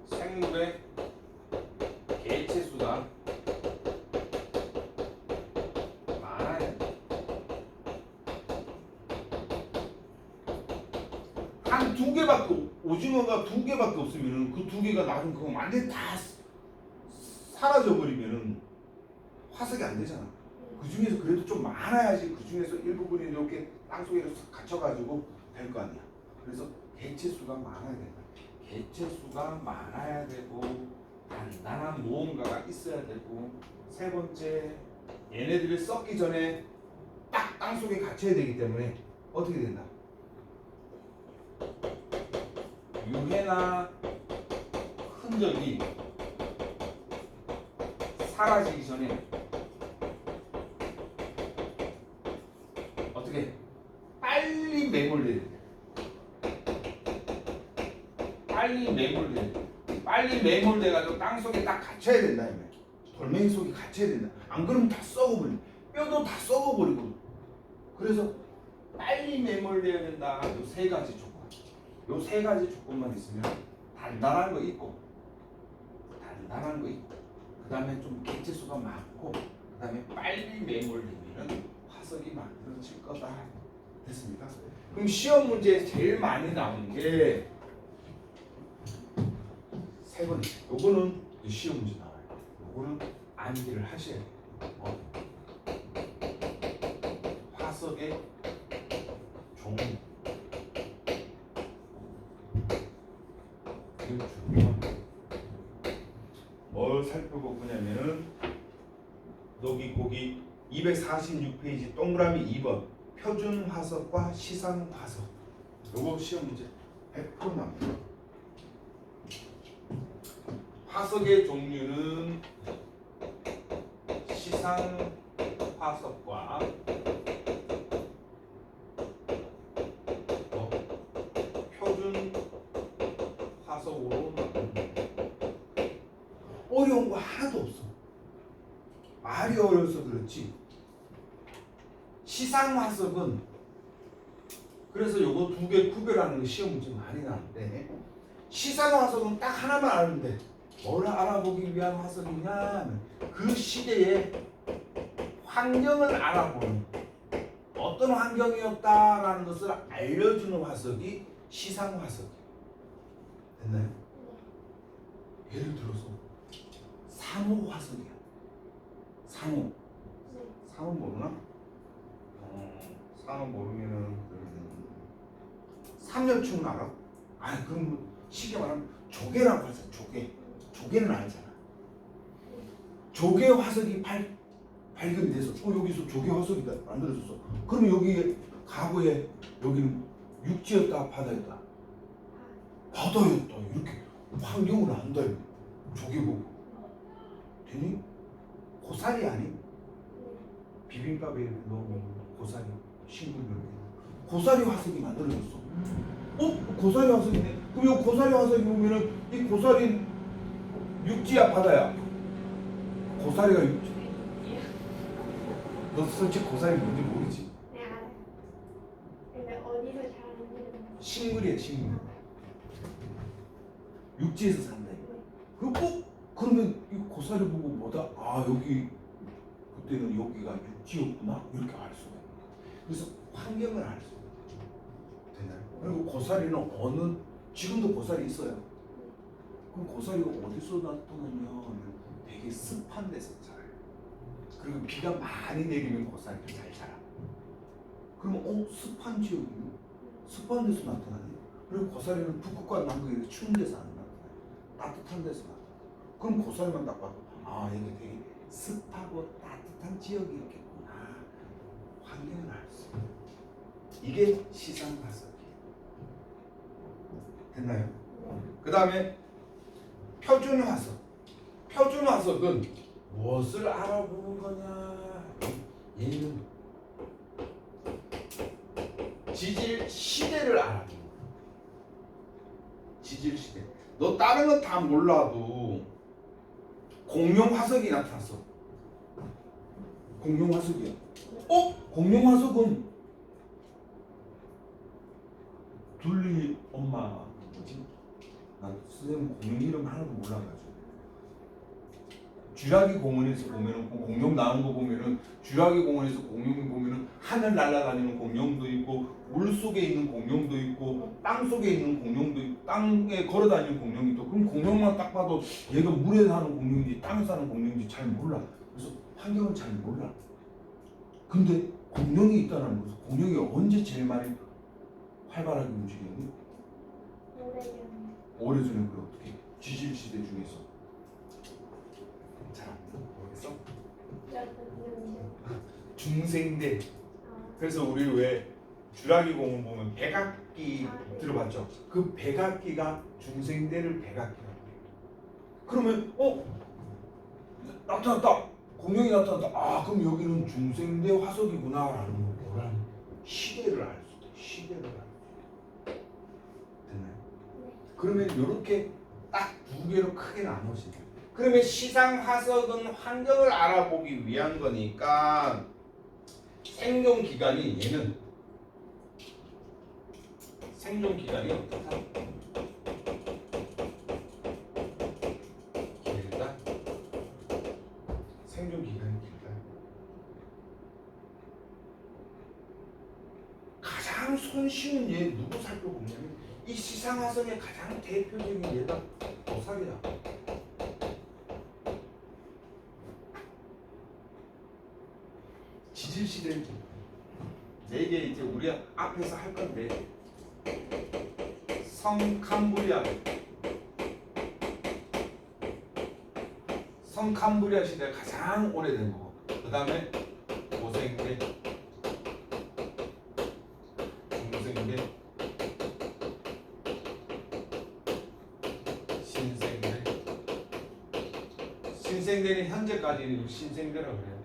생물의 개체 수가 많아야 된다. 한 2개밖에, 오징어가 2개밖에 없으면 그 2개가 나중에 그거 완전히 다 사라져 버리면은 화석이 안 되잖아. 그 중에서 그래도 좀 많아야지 그 중에서 일부분이 이렇게 땅속에 갇혀가지고 될 거 아니야. 그래서 개체 수가 많아야 된다. 개체 수가 많아야 되고 단단한 무언가가 있어야 되고 세 번째 얘네들이 썩기 전에 딱 땅속에 갇혀야 되기 때문에 어떻게 된다? 유해나 흔적이 사라지기 전에 어떻게 빨리 매몰돼야 돼. 빨리 매몰돼. 빨리 매몰돼가지고 땅 속에 딱 갇혀야 된다. 이 말이야. 돌멩이 속에 갇혀야 된다. 안 그러면 다 썩어버려. 뼈도 다 썩어버리고. 그래서 빨리 매몰돼야 된다. 요 세 가지 조건. 요 세 가지 조건만 있으면 단단한 거 있고, 단단한 거 있고, 그 다음에 좀 개체수가 많고, 그 다음에 빨리 매몰되면 화석이 만들어질 거다. 됐습니까? 그럼 시험 문제에 제일 많이 나오는 게 세 번째. 요거는 시험 문제 나와요. 요거는 암기를 하셔야 돼요. 화석의 종류. 이거 중요합니다. 뭘 살펴볼 거냐면은 거기 246페이지 동그라미 2번 표준 화석과 시상 화석. 요거 시험 문제 100% 나옵니다. 화석의 종류는 시상 화석과 표준 화석으로 나눕니다. 어려운 거 하나도 없어. 말이 어려서 그렇지. 시상 화석은 그래서 요거 두 개 구별하는 거 시험 문제 많이 나는데 시상 화석은 딱 하나만 알면 돼. 뭘 알아보기 위한 화석이냐? 그 시대의 환경을 알아보는 어떤 환경이었다라는 것을 알려주는 화석이 시상 화석. 됐나요? 예를 들어서 상호 화석이야. 상호. 상호 모르나? 상호 모르면은 삼엽충 알아? 아니 그럼 쉽게 말하면 조개라고 하자. 조개는 알잖아. 조개 화석이 발견이 돼서 여기서 조개 화석이다 만들어졌어. 그럼 여기 과거에 여기는 육지였다 바다였다? 바다였다. 이렇게 환경을 안다. 조개 보고 되니? 고사리 아니? 비빔밥에 이렇게 넣으면 고사리 싱글벙글 고사리 화석이 만들어졌어. 고사리 화석이네. 그럼 이 고사리 화석이 보면은 이 고사리 육지야 바다야? 고사리가 육지. 너 솔직히 고사리 뭔지 모르지? 네 알아요. 근데 어디서 자라는지 식물이야 식물. 육지에서 산다. 그러면 이 고사리 보고 뭐다? 여기 그때는 여기가 육지였구나 이렇게 알 수가 있는 거야. 그래서 환경을 알 수가 되나요? 그리고 고사리는 지금도 고사리 있어요. 그럼 고사리가 어디서 나타나냐? 되게 습한 데서 자라요. 그리고 비가 많이 내리면 고사리가 잘 자라. 그러면 습한 지역이요? 습한 데서 나타나네. 그리고 고사리는 북극과 남극이 추운 데서 안 나타나요. 따뜻한 데서 나타나요. 그럼 고사리만 딱 봐도 여기 되게 습하고 따뜻한 지역이었겠구나. 환경을 알 수 있어요. 이게 시상 화석이에요. 됐나요? 그 다음에 표준 화석. 표준 화석은 무엇을 알아보는 거냐? 얘는 지질 시대를 알아보는 거야. 지질 시대. 너 다른 건 다 몰라도 공룡 화석이 나타났어. 공룡 화석이야. 공룡 화석은 둘리 엄마 뭐지? 나 선생님 공룡 이름 하나도 몰라가지고. 쥐라기 공원에서 보면은 공룡 나온 거 보면은 쥐라기 공원에서 공룡 보면은 하늘 날아다니는 공룡도 있고 물 속에 있는 공룡도 있고 땅 속에 있는 공룡도 있고 땅에 걸어다니는 공룡이 있고 그럼 공룡만 딱 봐도 얘가 물에 사는 공룡인지 땅에 사는 공룡인지 잘 몰라. 그래서 환경을 잘 몰라. 근데 공룡이 있다는 것은 공룡이 언제 제일 많이 활발하게 움직였니? 오래전에 그 어떻게 지질 시대 중에서 잘 모르겠어? 중생대. 그래서 우리 왜 쥐라기 공원 보면 백악기 들어봤죠? 그 백악기가 중생대를 백악기라고 해요. 그러면 나타났다. 공룡이 나타났다. 그럼 여기는 중생대 화석이구나라는 시대를 알 수 있다. 시대를 알 수 있다. 됐나요? 그 그러면 이렇게 딱 두 개로 크게 나눠집니다. 그러면 시상 화석은 환경을 알아보기 위한 거니까 생존 기간이 얘는 생존 기간이 어떻다? 길다. 생존 기간이 길다. 가장 손쉬운 얘 누구 살펴보냐면 이 시상화성의 가장 대표적인 얘가 고사리야. 지질시대 네 개 이제 우리 앞에서 할 건데 성캄브리아 시대 가장 오래된 거고 그 다음에 고생대 중생대 신생대는 현재까지는 신생대라고 그래요.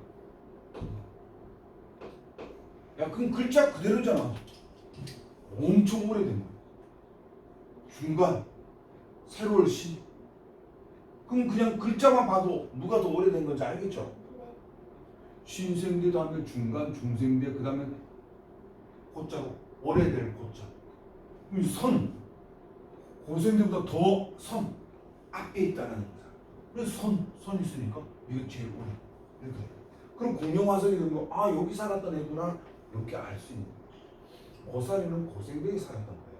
야 그럼 글자 그대로잖아. 엄청 오래된 거야. 중간 새로울 신. 그럼 그냥 글자만 봐도 누가 더 오래된 건지 알겠죠? 신생대 다음에 중간 중생대 그 다음에 고자로 오래될 고자. 그럼 선 고생대보다 더 선 앞에 있다는 거야. 그래서 선 있으니까 이게 제일 오래. 이렇게. 그럼 공룡화석이 되는 거, 아 여기 살았던 애구나 이렇게 알 수 있는 거야. 고사리는 고생대에 살았던 거예요.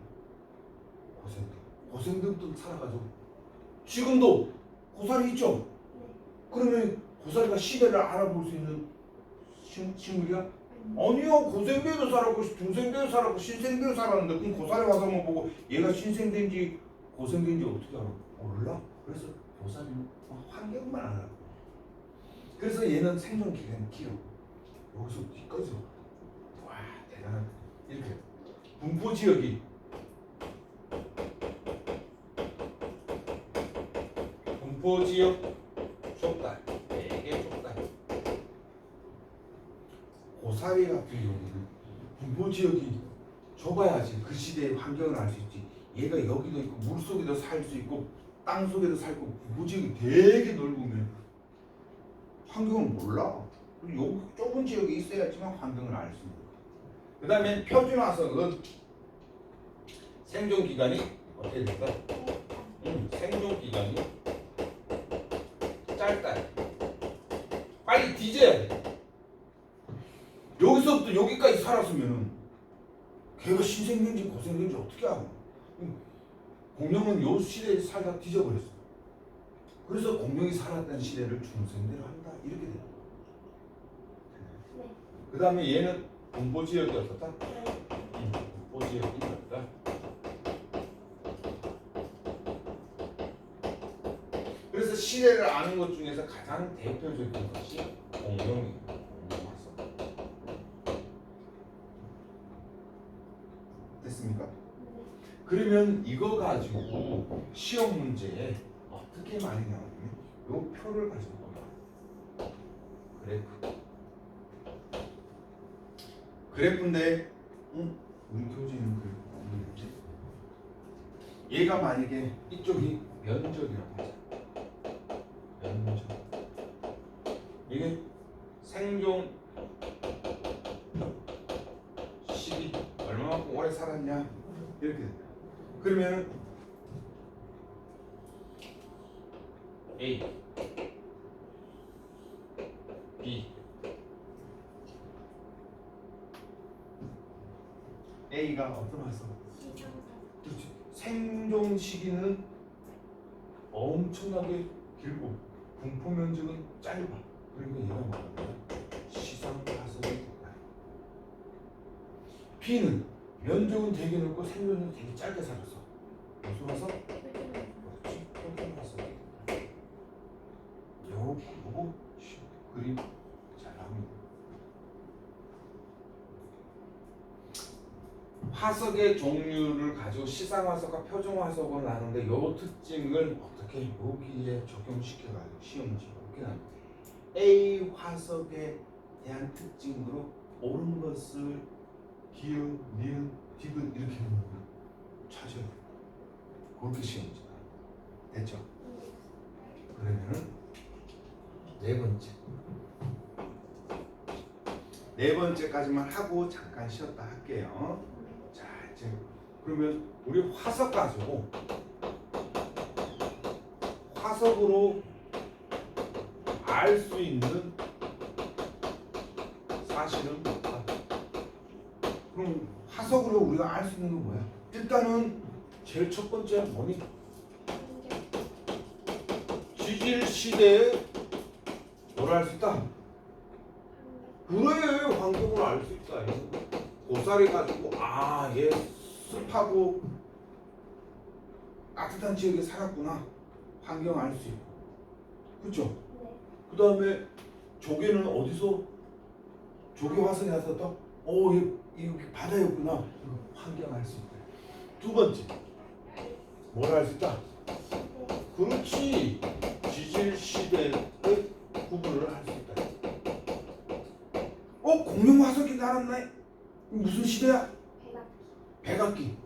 고생대부터 살아가지고 지금도 고사리 있죠? 그러면 고사리가 시대를 알아볼 수 있는 식물이야? 아니요. 고생대에도 살았고 중생대에도 살았고 신생대에도 살았는데 그럼 고사리 화석만 보고 얘가 신생대인지 고생대인지 어떻게 알아? 몰라. 그래서 고사리는 환경만 알아. 그래서 얘는 생존 기간이 길어. 여기서 여기까지 와 대단한. 이렇게 분포 지역이 좁다. 되게 좁다. 고사리 같은 경우는 분포 지역이 좁아야지 그 시대의 환경을 알 수 있지. 얘가 여기도 있고 물 속에도 살 수 있고 땅 속에도 살고 분포 지역이 되게 넓으면 환경을 몰라. 요 좁은 지역에 있어야지만 환경을 알 수 있는 거야. 그 다음에 표준화석은 생존 기간이 어떻게 될까? 생존 기간이 짧다. 빨리 뒤져야 돼. 여기서부터 여기까지 살았으면 걔가 신생된지 고생된지 어떻게 알아? 공룡은 요 시대에 살다 뒤져버렸어. 그래서 공룡이 살았던 시대를 중생대로 한다. 이렇게 돼. 그 다음에 얘는 분포 지역이 어떻다? 분포 지역이 어떻다? 그래서 시대를 아는 것 중에서 가장 대표적인 것이 공룡입니다. 공룡화석. 됐습니까? 그러면 이거 가지고 시험 문제에 어떻게 많이 나오냐면 요 표를 가지고 나와. 그래프인데 우리 교재는 그래프 뭐였지? 얘가 만약에 이쪽이 면적이라고 하자. 면적. 이게 생존 시기 얼마만큼 오래 살았냐 이렇게 된다. 그러면 A, B, A가 어떤 화석? 그렇지. 생존 시기는 엄청나게 길고 분포 면적은 짧아. 그러니까 얘가 뭐냐면 시상 화석이 된다. B는 면적은 되게 넓고 생존은 되게 짧게 살았어. 무슨 화석? 그렇지. 표준 화석이 된다. 요거 그림 잘 나옵니다. 화석의 종류를 가지고 시상화석과 표준화석을 나누는데 요 특징을 어떻게 여기에 적용시켜가지고 시험 문제가 이렇게 나옵니다. A 화석에 대한 특징으로 옳은 것을 기억, 니은, 디귿 이렇게 찾아요. 그렇게 시험 문제 됐죠? 네. 그러면은 네 번째. 네 번째까지만 하고 잠깐 쉬었다 할게요. 자, 이제 그러면 우리 화석 가지고 화석으로 알 수 있는 사실은 뭐다? 그럼 화석으로 우리가 알 수 있는 건 뭐야? 일단은 제일 첫 번째 뭐니? 지질 시대에 뭘 알 수 있다? 그래, 환경을 알 수 있다. 고사리 가지고 얘 습하고 따뜻한 지역에 살았구나. 환경 알 수 있고, 그렇죠? 네. 그 다음에 조개는 어디서 조개 화석이 나왔다? 얘 바다였구나. 환경 알 수 있다. 두 번째, 뭘 알 수 있다? 그렇지. 지질 시대의 구분을 할 수 있다. 공룡 화석이 나왔네. 무슨 시대야? 백악기.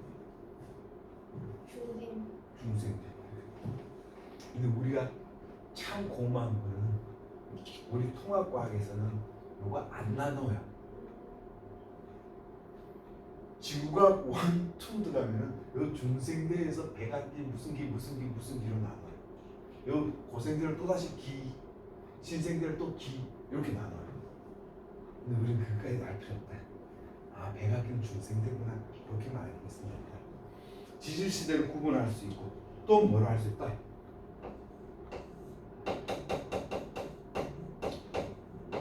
중생 때. 근데 우리가 참 고마운 거는 우리 통합과학에서는 이거 안 나눠요. 지구가 1, 2 들어가면은 요 중생대에서 백악기 무슨 기로 나눠요. 요 고생대를 또 다시 기, 신생대를 또 기 이렇게 나눠요. 근데 우리는 그까지 알 필요 없다. 백악기는 중생대구나. 그렇게만 알고 있으면 됩니다. 지질 시대를 구분할 수 있고 또 뭘 할 수 있다?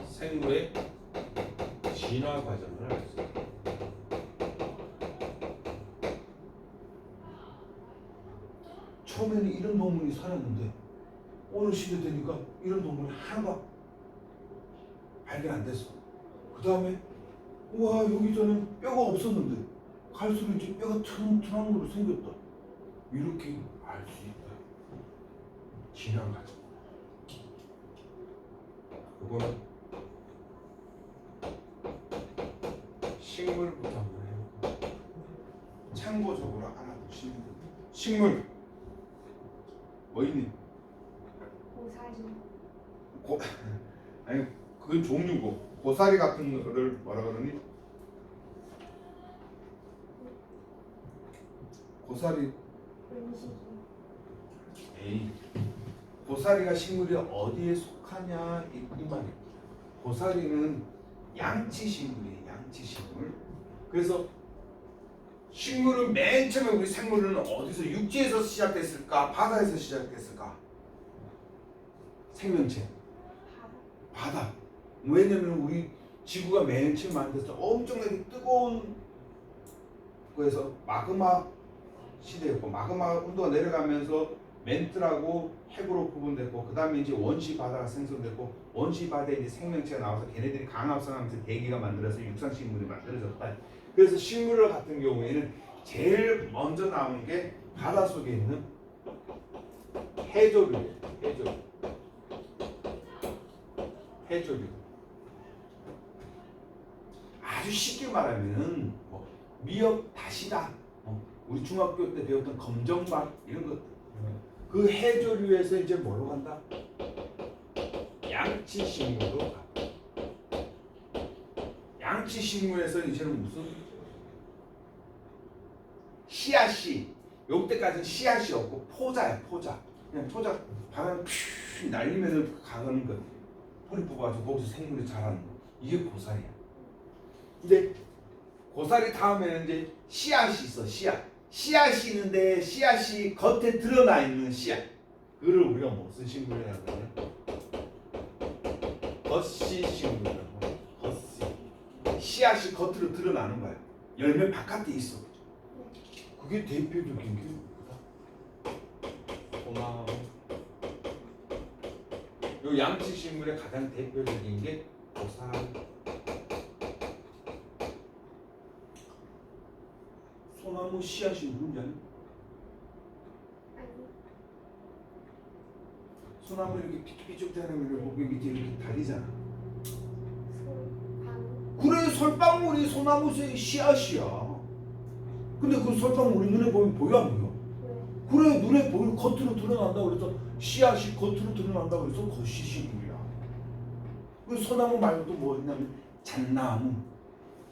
생물의 진화 과정을 알 수 있다. 처음에는 이런 동물이 살았는데 어느 시대 되니까 이런 동물이 하나가 발견 안 됐어. 그 다음에 여기 전에 뼈가 없었는데 갈수록 이제 뼈가 튼튼한 걸로 생겼다. 이렇게 알 수 있다. 진화 과정. 이거는 식물부터 한번 해볼까? 참고적으로 알아두시면 됩니다. 식물 뭐 있니? 아니 그건 종류고 고사리 같은 거를 뭐라 그러니? 고사리. 에이, 고사리가 식물이 어디에 속하냐 이 말이야. 고사리는 양치식물이에요. 양치식물. 그래서 식물은 맨 처음에 우리 생물은 어디서 육지에서 시작됐을까? 바다에서 시작됐을까? 생명체. 바다. 왜냐면 우리 지구가 맨 처음 만들어서 엄청나게 뜨거운 거에서 마그마 시대였고 마그마 온도가 내려가면서 멘틀하고 핵으로 구분됐고 그 다음에 이제 원시 바다가 생성됐고 원시 바다에 이제 생명체가 나와서 걔네들이 강합성하면서 대기가 만들어서 육상식물이 만들어졌다. 그래서 식물 같은 경우에는 제일 먼저 나오는 게 바다 속에 있는 해조류예요. 해조류. 아주 쉽게 말하면은 미역 다시다. 우리 중학교 때 배웠던 검정밥 이런 것. 그 해조류에서 이제 뭐로 간다? 양치식물로 가. 양치식물에서 이제는 무슨 씨앗이 요때까지는 씨앗이 없고 포자야. 포자. 그냥 포자 바람 퓨 날리면은 가는 거. 뿌리 뽑아가지고 거기서 생물이 자라는 거. 이게 고사리야. 근데 고사리 다음에는 이제 씨앗이 있어. 씨앗이 있는데 씨앗이 겉에 드러나 있는 씨앗. 그거를 우리가 무슨 식물이라고 하냐? 겉씨 식물이라고. 겉씨. 씨앗이 겉으로 드러나는 거야. 열매 바깥에 있어. 그게 대표적인 게 뭐다? 소나무. 요 양치식물의 가장 대표적인 게 고사리. 소나무 씨앗이 누군지 아니? 소나무 이렇게 삐쭉삐쭉 되는 거를 밑에 이렇게 달리잖아. 그래, 솔방울이 소나무 씨앗이야. 근데 그 솔방울이 눈에 보면 보여 안 보여? 그래 눈에 보이는 겉으로 드러난다고 그래서 씨앗이 겉으로 드러난다고 그래서 거시식물이야. 그 소나무 말고도 뭐 있냐면 잣나무,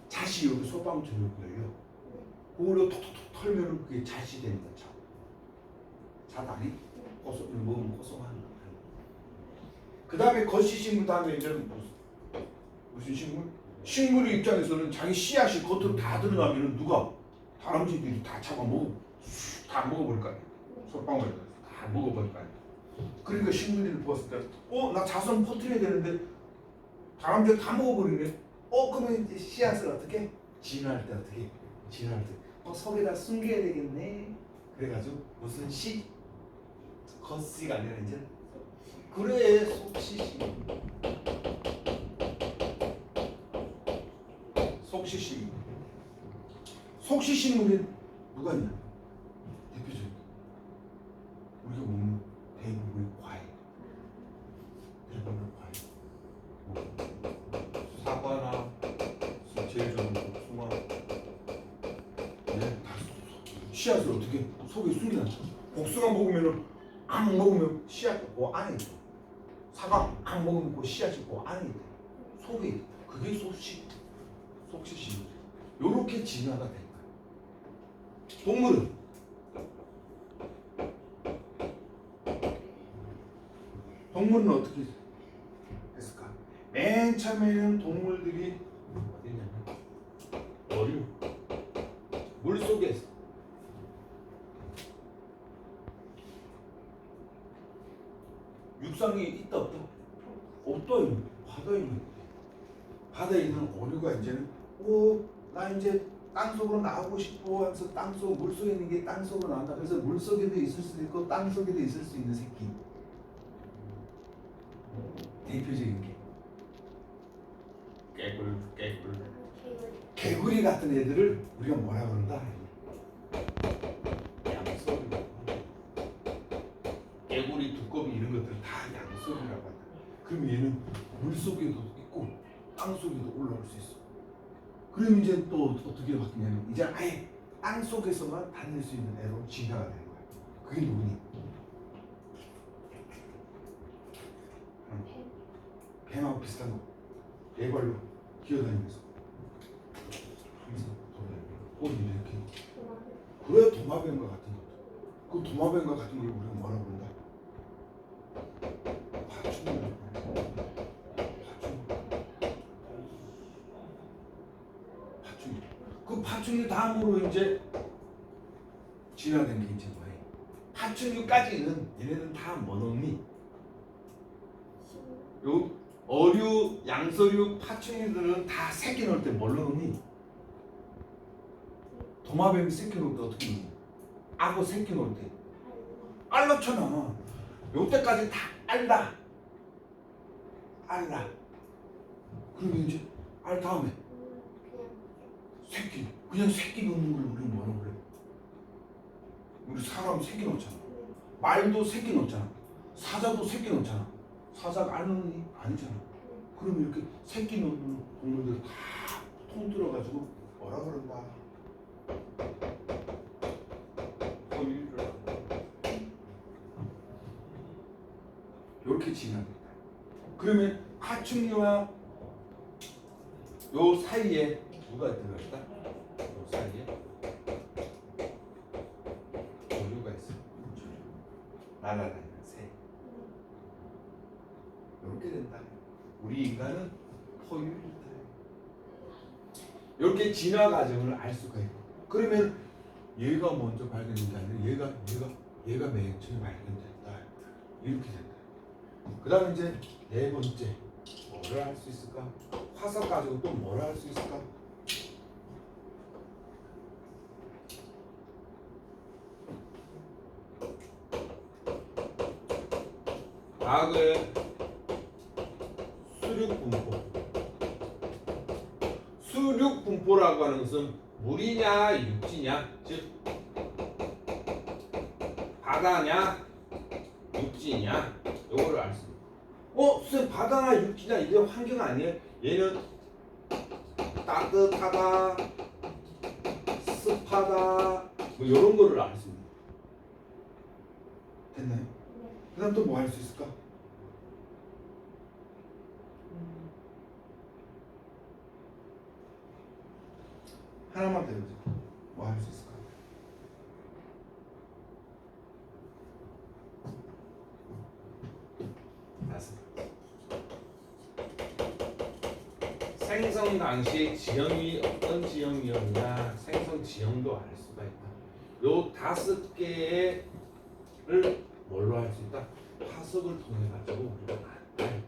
잣이 여기 소방처럼 걸려. 그걸로 톡톡톡 털면은 그게 잣이 되는 거죠. 잣 아니? 고소 먹으면 고소한 거. 그 다음에 거시식물 다음에 이제 무슨 식물? 식물의 입장에서는 자기 씨앗이 겉으로 다 들어가면은 누가 다람쥐들이 다 잡아먹어 다 먹어버릴 거 아니야. 솔방울 다 먹어버릴 거 아니야. 그러니까 식물들을 보았을 때, 나 자손 퍼뜨려야 되는데 다람쥐가 다 먹어버리네. 그러면 이제 씨앗을 어떻게? 진화할 때 어떻게? 진화할 때, 속에다 숨겨야 되겠네. 그래가지고 무슨 씨? 겉씨가 아니라 이제 그래 속시식. 속시식. 속시식물이 누가 있냐? 대표적인 우리가 먹는 대부분의 과일. 대부분의 과일. 사과나 제일 좋은 복숭아. 다 씨앗을 어떻게 속에 숨겨놨죠? 복숭아 먹으면은 안 먹으면 씨앗 그 안에 있어. 사과 안 먹으면 그 씨앗이 그 안에 있어. 속에 있어. 그게 속시식. 요렇게 진화가 된 거야. 동물은 어떻게 했을까? 맨 처음에는 동물들이 어디냐면 어류 물 속에서 육상에 있다 없다? 없다. 바다에 있는 바다에 있는 어류가 이제는 나 이제 땅속으로 나오고 싶어 하면서 땅속 물속에 있는 게 땅속으로 나온다. 그래서 물속에도 있을 수도 있고 땅속에도 있을 수 있는 새끼. 대표적인 게 깨굴. 개구리 같은 애들을 우리가 뭐라 그런다? 양서류. 깨구리, 두꺼비 이런 것들 다 양서류라고 한다. 그럼 얘는 물속에도 있고 땅속에도 올라올 수 있어. 그럼 이제 또 어떻게 바뀌냐면 이제 아예 땅속에서만 다닐 수 있는 애로 진화가 되는 거야. 그게 누구니? 뱀하고 비슷한 거. 애발로 기어다니면서 항상 돌아다니고 꼬리 이렇게. 그래 도마뱀과 같은 것. 그 도마뱀과 같은 걸 우리가 뭐라 그런다? 파충류. 그 파충류 다음으로 이제 진화된 게 이제 뭐예요? 파충류까지는 얘네는 다 뭐 넣니? 요 어류, 양서류, 파충류들은 다 새끼 넣을 때 뭘 넣니? 도마뱀이 새끼 넣을 때 어떻게 넣니? 악어 새끼 넣을 때 알 넣잖아. 요때까지 다 알다. 그러면 이제 알 다음에 새끼. 그냥 새끼 넣는 걸 우리는 뭐라고 그래? 우리 사람 새끼 넣잖아. 말도 새끼 넣잖아. 사자도 새끼 넣잖아. 사자가 알 넣니? 아니잖아. 그럼 이렇게 새끼 넣는 동물들 다 통틀어가지고 뭐라 그런다? 포유류라. 이렇게 진화된다. 그러면 파충류와 요 사이에 누가 들어갈까? 요 사이에 조류가 있어. 날아다니는 새. 이렇게 된다. 우리 인간은 포유류다. 이렇게 진화 과정을 알 수가 있고. 그러면 얘가 먼저 발견된 게 아니라 얘가 맨 처음에 발견됐다. 이렇게 된다. 그 다음에 이제 네 번째 뭐를 할 수 있을까? 화석 가지고 또 뭐를 할 수 있을까? 과거의 수륙분포. 수륙분포라고 하는 것은 물이냐 육지냐, 즉 바다냐 육지냐, 요거를 알 수 있습니다. 선생님 바다나 육지나 이게 환경 아니에요? 얘는 따뜻하다, 습하다, 뭐 이런 거를 알 수 있습니다. 그다음 또 뭐 할 수 있을까? 하나만 더 해보자. 뭐 할 수 있을까? 다섯. 생성 당시 지형이 어떤 지형이었냐, 생성 지형도 알 수가 있다. 요 5개를 뭘로 할 수 있다? 화석을 통해 가지고 우리가 알아요.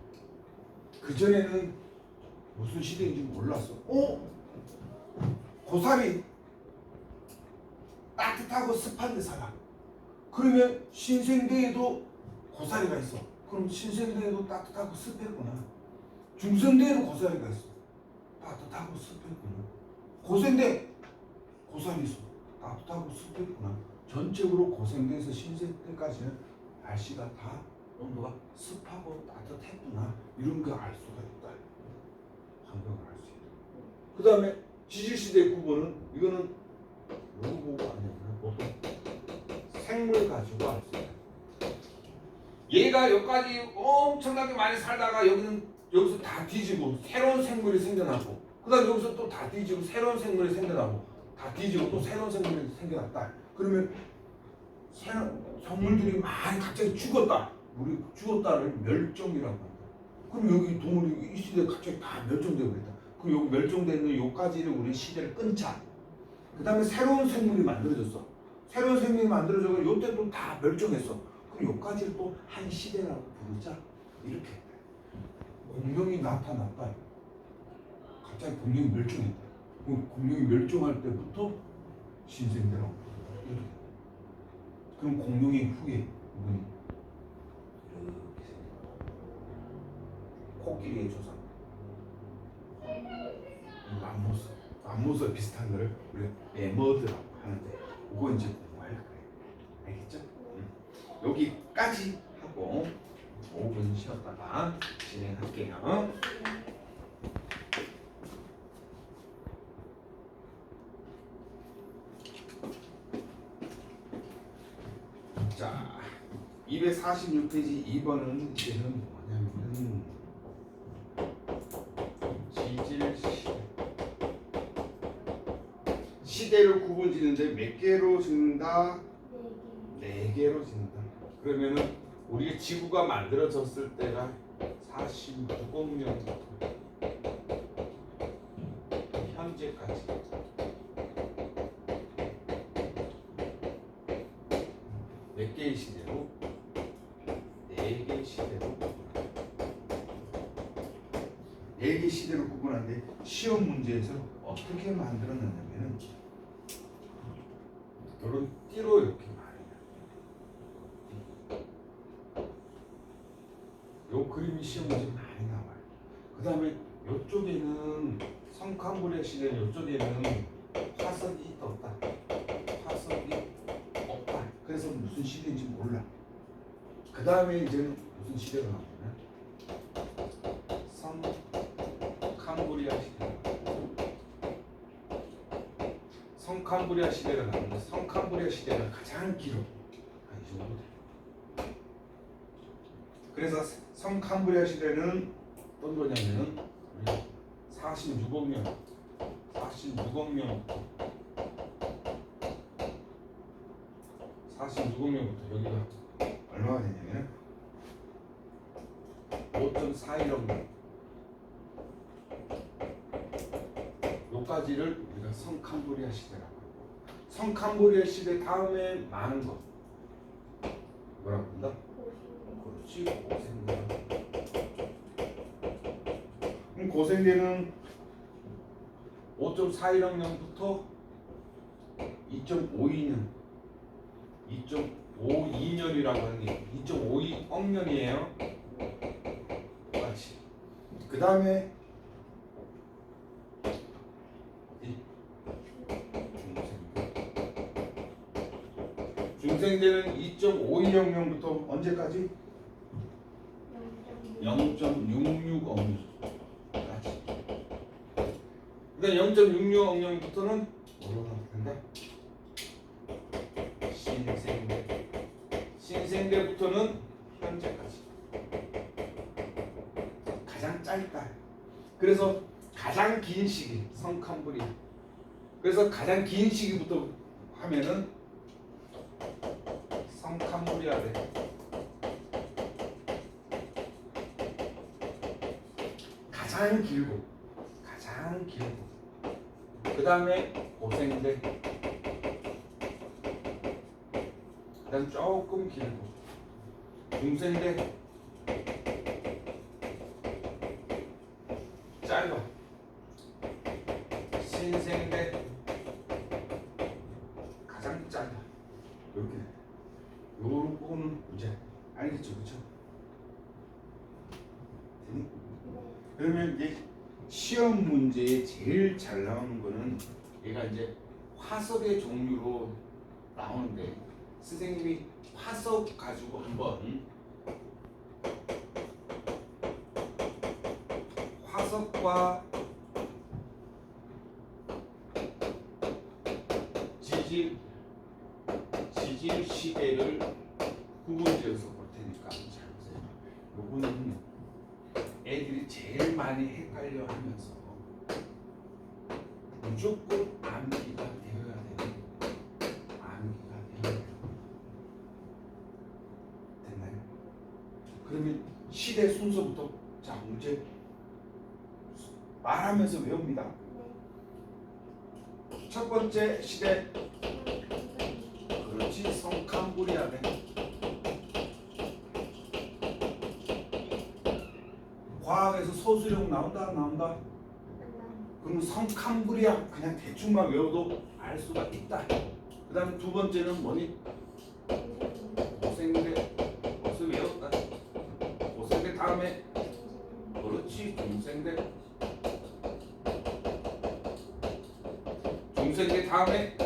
그 전에는 무슨 시대인지 몰랐어. 고사리 따뜻하고 습한 데 살아. 그러면 신생대에도 고사리가 있어. 그럼 신생대에도 따뜻하고 습했구나. 중생대에도 고사리가 있어. 따뜻하고 습했구나. 고생대 고사리 있어. 따뜻하고 습했구나. 전체적으로 고생대에서 신생대까지는 날씨가 다 온도가 습하고 따뜻했구나. 이런 거 알 수가 있다. 환경을 알 수 있다. 그 다음에 지질시대 구분은 이거는 누구 보고 아니야? 보통 생물 가지고 알 수 있다. 얘가 여기까지 엄청나게 많이 살다가 여기서 다 뒤지고 새로운 생물이 생겨나고, 그다음 여기서 또 다 뒤지고 새로운 생물이 생겨나고, 다 뒤지고 또 새로운 생물이 생겨났다. 그러면 새로운 생물들이 많이 갑자기 죽었다. 우리 죽었다를 멸종이라고 한다. 그럼 여기 동물이 이 시대에 갑자기 다 멸종되고 있다. 그럼 여기 멸종되는 요까지를 우리 시대를 끊자. 그 다음에 새로운 생물이 만들어졌어. 새로운 생물이 만들어져서 요때 또 다 멸종했어. 그럼 요까지를 또 한 시대라고 부르자. 이렇게 공룡이 나타났다. 갑자기 공룡이 멸종했다. 그럼 공룡이 멸종할 때부터 신생대라고 부르다. 이렇게. 그럼 공룡의 후예 이분이 이렇게 코끼리의 조상 맘모스 비슷한 거를 우리가 매머드라고 하는데 그거 이제 공부할 거예요. 알겠죠? 여기까지 하고 5분 쉬었다가 진행할게요. 자, 246페이지 2번은 이제는 뭐냐면은 시대를 구분 짓는데 몇 개로 짓는다? 4개로 짓는다. 그러면은 우리 지구가 만들어졌을 때가 46억 년부터 현재까지 몇 개의 시대로? 4개의 시대로 4개 시대로 구분하는데 시험 문제에서 어떻게 만들어놨냐면은 이런 띠로 이렇게 말해요. 요 그림이 시험 문제 많이 나와요. 그 다음에 요쪽에는 성캄브리아 시대는 요쪽에는 화석이 떴다. 화석이 없다. 그래서 무슨 시대인지 몰라. 그 다음에 이제 무슨 시대가 나오냐면 성캄브리아 시대. 성캄브리아 시대가 나오는데 성캄브리아 시대가 가장 길어. 한 이 정도 돼. 그래서 성캄브리아 시대는 어떤 거냐면은 46억 년, 46억 년부터 46억 년부터 여기가 얼마가 되냐면 5.41억 년. 요까지를 우리가 성캄브리아 시대라고 하고, 성캄브리아 시대 다음에 많은 거 뭐라고 한다? 그렇지, 고생대. 그럼 고생대는 5.41억 년부터 2.52년, 2.52년이라고 하는 게 2.52억 년이에요. 똑같이. 그 다음에 중생대는 2.52억 년부터 언제까지? 0.66억 년. 똑같이. 그러니까 0.66억 년부터는 뭐로 나온다? 신생대. 신생대부터는 현재까지 가장 짧다. 그래서 가장 긴 시기 성캄브리아. 그래서 가장 긴 시기부터 하면은 성캄브리아래. 가장 길고 그 다음에 고생대, 그 다음 조금 길고 중생대, 짧아, 신생대, 가장 짧아. 이렇게 요런 부분은 문제 알겠죠, 그렇죠? 되니? 그러면 이제 시험 문제에 제일 잘 나오는 거는 얘가 이제 화석의 종류로 나오는데 선생님이 화석 가지고 한번 화석과 지질 시대를 구분지어서 볼 테니까 잘 보세요. 요거는 애들이 제일 많이 헷갈려 하면서 무조건 암기가 되어야 돼요. 암기가 되어야 돼요. 됐나요? 그러면 시대 순서부터 자 문제 말하면서 외웁니다. 첫 번째 시대, 그렇지, 성캄브리아네. 과학에서 소수령 나온다 안 나온다? 그럼 성캄브리아 그냥 대충만 외워도 알 수가 있다. 그 다음에 두 번째는 뭐니? 고생대. 벌써 외웠다. 고생대 다음에 그렇지, 중생대. 중생대 다음에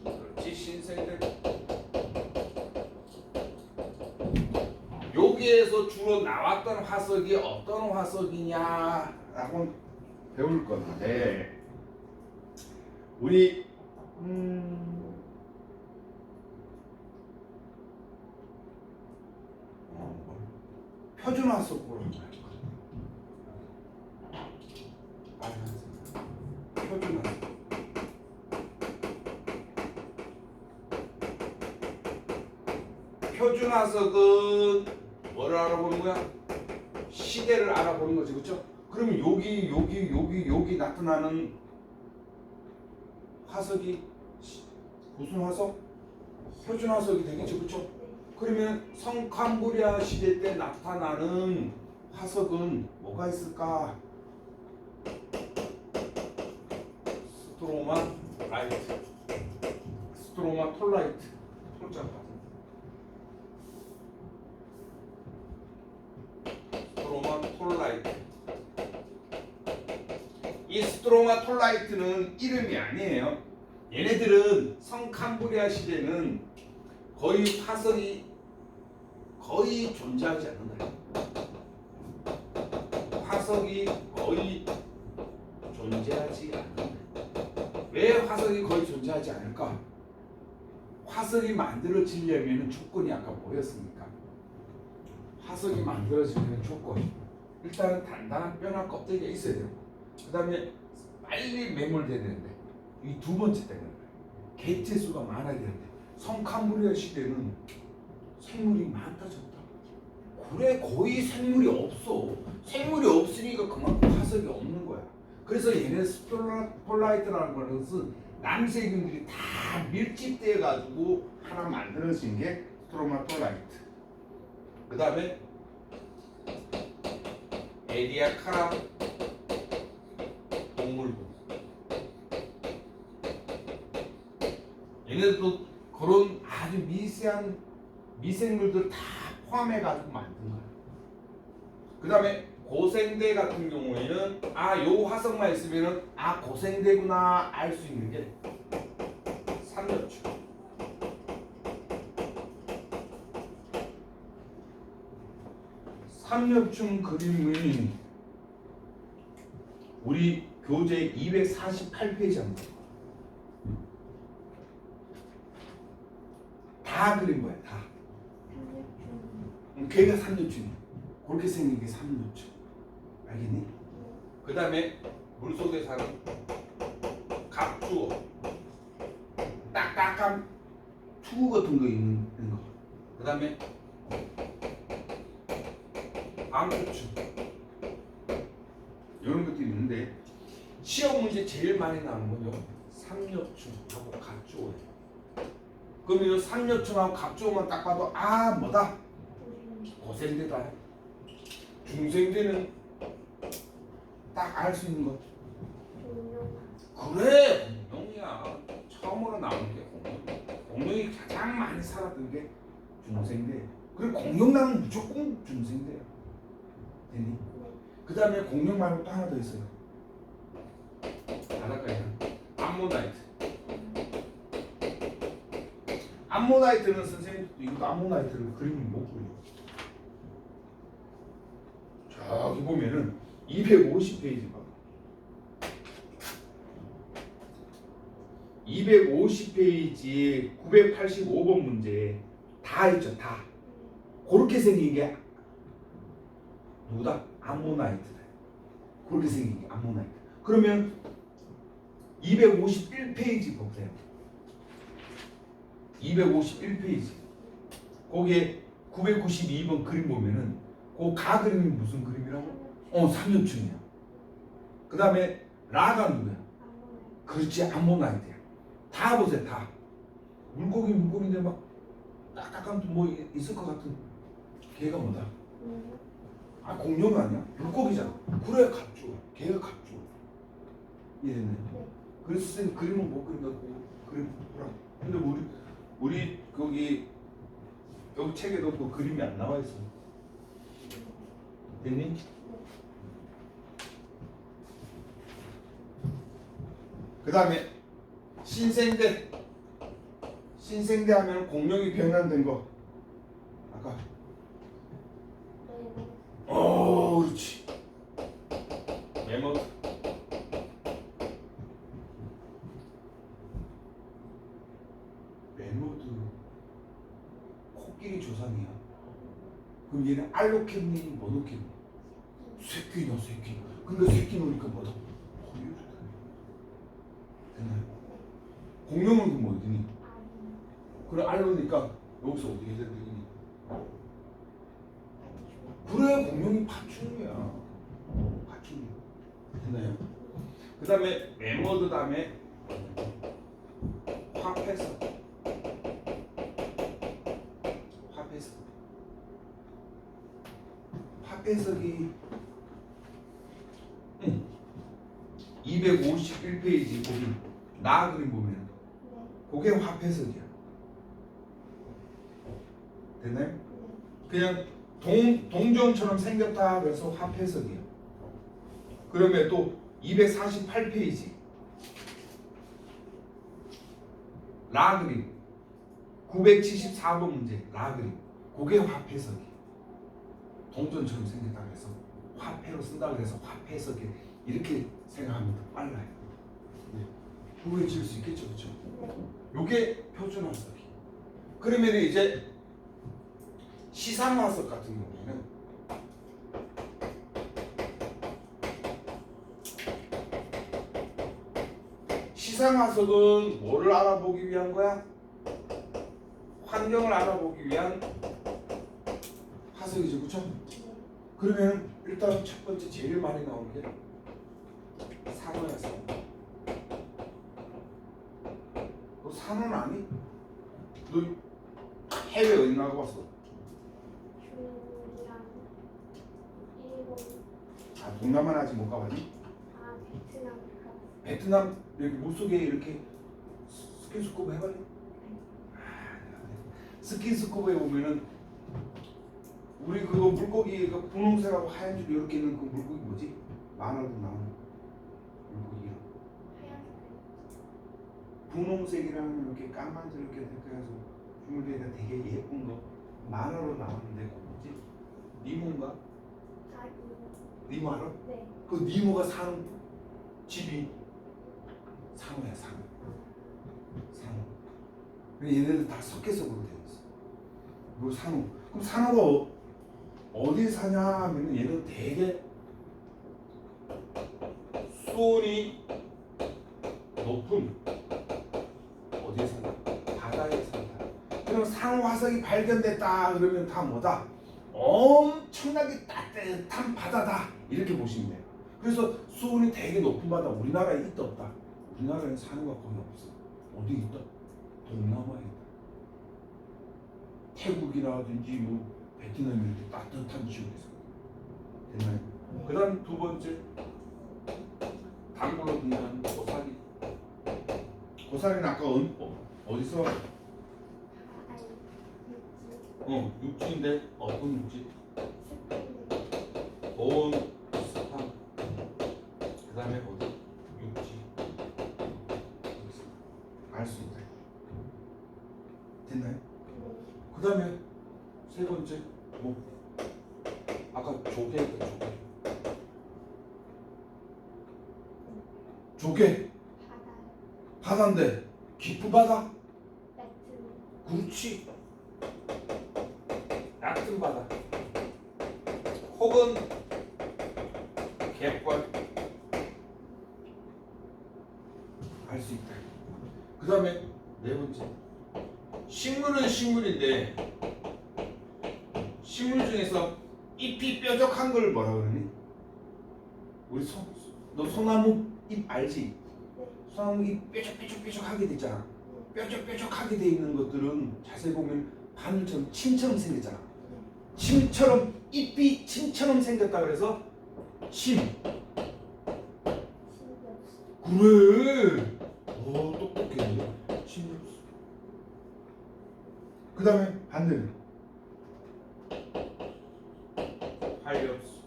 그렇지, 신생대. 여기에서 주로 나왔던 화석이 어떤 화석이냐라고 배울 건데 우리 표준 화석으로 한번 해볼까? 표준 화석. 표준 화석은 뭐를 알아보는 거야? 시대를 알아보는 거지, 그렇죠? 그러면 여기 나타나는 화석이 무슨 화석? 표준 화석이 되겠죠, 그렇죠? 그러면 성캄브리아 시대 때 나타나는 화석은 뭐가 있을까? 스트로마 라이트, 스트로마 톨라이트, 통짜 스트로마 톨라이트. 이 스트로마 톨라이트는 이름이 아니에요. 얘네들은 성캄브리아 시대는 거의 화석이 거의 존재하지 않는다. 화석이 거의 존재하지 않는다. 왜 화석이 거의 존재하지 않을까? 화석이 만들어지려면 조건이 아까 뭐였습니까? 화석이 만들어지는 조건. 일단은 단단한 뼈나 껍데기가 있어야 되고, 그 다음에 빨리 매몰돼야 되는데, 이 두 번째 때문에 개체 수가 많아야 되는데, 성캄브리아 시대는 생물이 많다 적다. 그래, 거의 생물이 없어. 생물이 없으니까 그만큼 화석이 없는 거야. 그래서 얘네 스트로마톨라이트라는 것은 남세균들이 다 밀집돼 가지고 하나 만들어진 게 스트로마톨라이트. 그 다음에 에디아카라 동물군. 얘네들도 그런 아주 미세한 미생물들 다 포함해 가지고 만든 거야. 그 다음에 고생대 같은 경우에는 요 화석만 있으면은 고생대구나 알 수 있는 게 삼엽충. 삼엽충 그림이 우리 교재 248페이지입니다. 다 그린 거야, 다. 걔가 삼류충이야. 그렇게 생긴 게 삼류충. 알겠니? 그 다음에 물속에 사는 갑주어. 딱딱한 투구 같은 거 있는 거. 그 다음에 암초충. 이런 것들이 있는데 시험 문제 제일 많이 나오는 건요. 삼류충하고 갑주어예요. 그럼 이 삼류충하고 갑주어만 딱 봐도 아 뭐다? 고생대다. 중생대는 딱 알 수 있는 거. 그래 공룡이야. 처음으로 나온 게 공룡. 공룡이 가장 많이 살았던 게 중생대. 그리고 공룡 나면 무조건 중생대야. 됐니? 그 다음에 공룡 말고 또 하나 더 있어요. 바닷가에 암모나이트. 암모나이트는 선생님도 이것도 암모나이트를 그림을 못 그려. 저기 보면은 250페이지 봐. 250페이지에 985번 문제 다 있죠, 다. 그렇게 생긴 게 누구다? 암모나이트다. 그렇게 생긴 게 암모나이트. 그러면 251페이지 보세요. 251페이지. 거기에 992번 그림 보면은 그 가 그림이 무슨 그림이라고? 삼류충이야. 그 다음에 라가 누구야? 그렇지, 암모나이트야. 다 보세요, 다. 물고기인데 막 딱딱한 뭐 있을 것 같은 걔가 뭐다? 아, 공룡이 아니야? 물고기잖아. 그래, 갑주어. 걔가 갑주어. 이해됐네? 그래서 선생님 그림은 못 그린다고 그림 보라. 근데 우리 거기 여기 책에도 그 그림이 안 나와 있어. 됐니? 그 다음에 신생대. 신생대 하면 공룡이 변환된 거. 아까 그렇지. 메모드. 메모드 코끼리 조상이야. 그럼 얘는 알로케니 모노케니? 새끼냐 새끼. 근데 새끼 놓으니까 뭐다? 됐나요? 공룡은 그럼 어디니? 그래 알로니까 여기서 어떻게 되니? 그래 공룡이 파충류야. 파충류. 됐나요? 그 다음에 메모드 다음에 화폐석. 화폐석. 화폐석이 251페이지 거기 나 그림 보면 그게 화폐석이야. 됐나요? 그냥 동전처럼 생겼다 그래서 화폐석이야. 그러면 또 248페이지 라 그림 974번 문제 라 그림 그게 화폐석이. 동전처럼 생겼다 그래서 화폐로 쓴다 그래서 화폐석이 이렇게 생각하면 더 빨라요. 네. 그게 지을 수 있겠죠, 그렇죠? 요게 표준 화석이. 그러면 이제 시상 화석 같은 경우에는 시상 화석은 뭐를 알아보기 위한 거야? 환경을 알아보기 위한 화석이죠, 그렇죠? 그러면 일단 첫 번째 제일 많이 나오는 게 산호야, 산호. 너 산호는 아니? 너 해외 어디 나가봤어? 중국이랑 일본, 동남아는 아직 못 가봤니? 베트남 가봤어요. 베트남 여기 물속에 이렇게 스킨스쿠버 해봤니? 스킨스쿠버에 보면은 우리 그거 물고기 그 분홍색하고 하얀 줄 이렇게 있는 그 물고기 뭐지? 만화로 나오는 물고기. 하얀색. 분홍색이랑 이렇게 까만색 이렇게 해서 주물대가 되게 예쁜 거 만화로 나오는데 그거 뭐지? 니모인가? 아, 이거. 니모 알아? 네. 그 니모가 사는 집이 상어야, 상어. 상어. 근데 얘네들 다 석회석으로 되어 있어. 그리고 상어. 그럼 상어가 어디 사냐 하면 얘는 되게 수온이 높은 어디에 산다? 바다에 산다. 그럼 상화석이 발견됐다 그러면 다 뭐다? 엄청나게 따뜻한 바다다 이렇게 보시면 돼요. 그래서 수온이 되게 높은 바다 우리나라에 있다 없다? 우리나라에 사는 거 거의 없어. 어디 있다? 동남아에 있다. 태국이라든지 뭐 베트남 이렇게 따뜻한 지역에서 됐나요? 그 다음 두 번째 단골로 등장하는 고사리. 고사리는 아까 어디서? 육지인데 어떤 육지? 고온, 습한. 그 다음에 어디? 육지. 알 수 있다. 됐나요? 그 다음에 세 번째 뭐 아까 조개였다. 조개 바다인데 깊은 바다? 그렇지. 얕은 바다 혹은 갯벌 알 수 있다. 그 다음에 네 번째 식물은 식물인데 식물 중에서 잎이 뾰족한 걸 뭐라 그러니? 우리 너 소나무 잎 알지? 소나무 잎 뾰족하게 돼 있잖아. 뾰족하게 돼 있는 것들은 자세히 보면 바늘처럼 침처럼 생겼잖아. 침처럼 잎이 침처럼 생겼다 그래서 침. 그래. 오 똑똑해. 침이 없어. 그 다음에 반대는 활이 없어.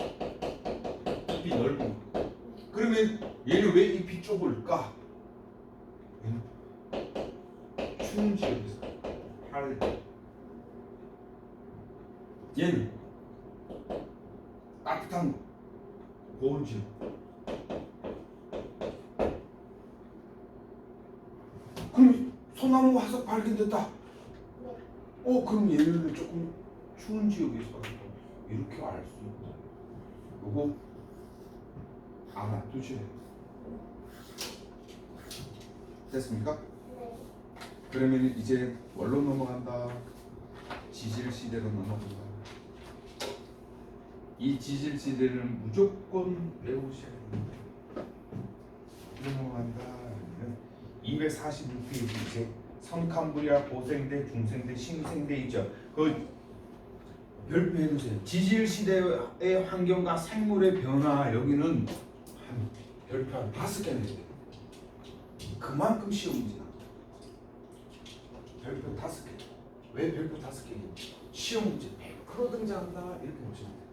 잎이 넓은. 그러면 얘는 왜 잎이 좁을까? 얘는 추운 지역에서 활. 얘는 따뜻한 거, 고온 지역. 그럼 소나무 화석 발견됐다. 그럼 얘네들 조금 추운 지역에 살았다. 이렇게 알 수 있다. 요거 알아두셔야 돼요. 됐습니까? 그러면 이제 뭘로 넘어간다? 지질 시대로 넘어간다. 이 지질 시대는 무조건 외우셔야 됩니다. 넘어간다. 246페이지 이제 성캄브리아 고생대, 중생대, 신생대 있죠. 그 별표 해두세요. 지질 시대의 환경과 생물의 변화 여기는 한 별표 한 5개 내야 돼요. 그만큼 쉬운 문제다. 별표 5개. 왜 별표 5개? 쉬운 문제 100% 등장한다 이렇게 보시면 돼요.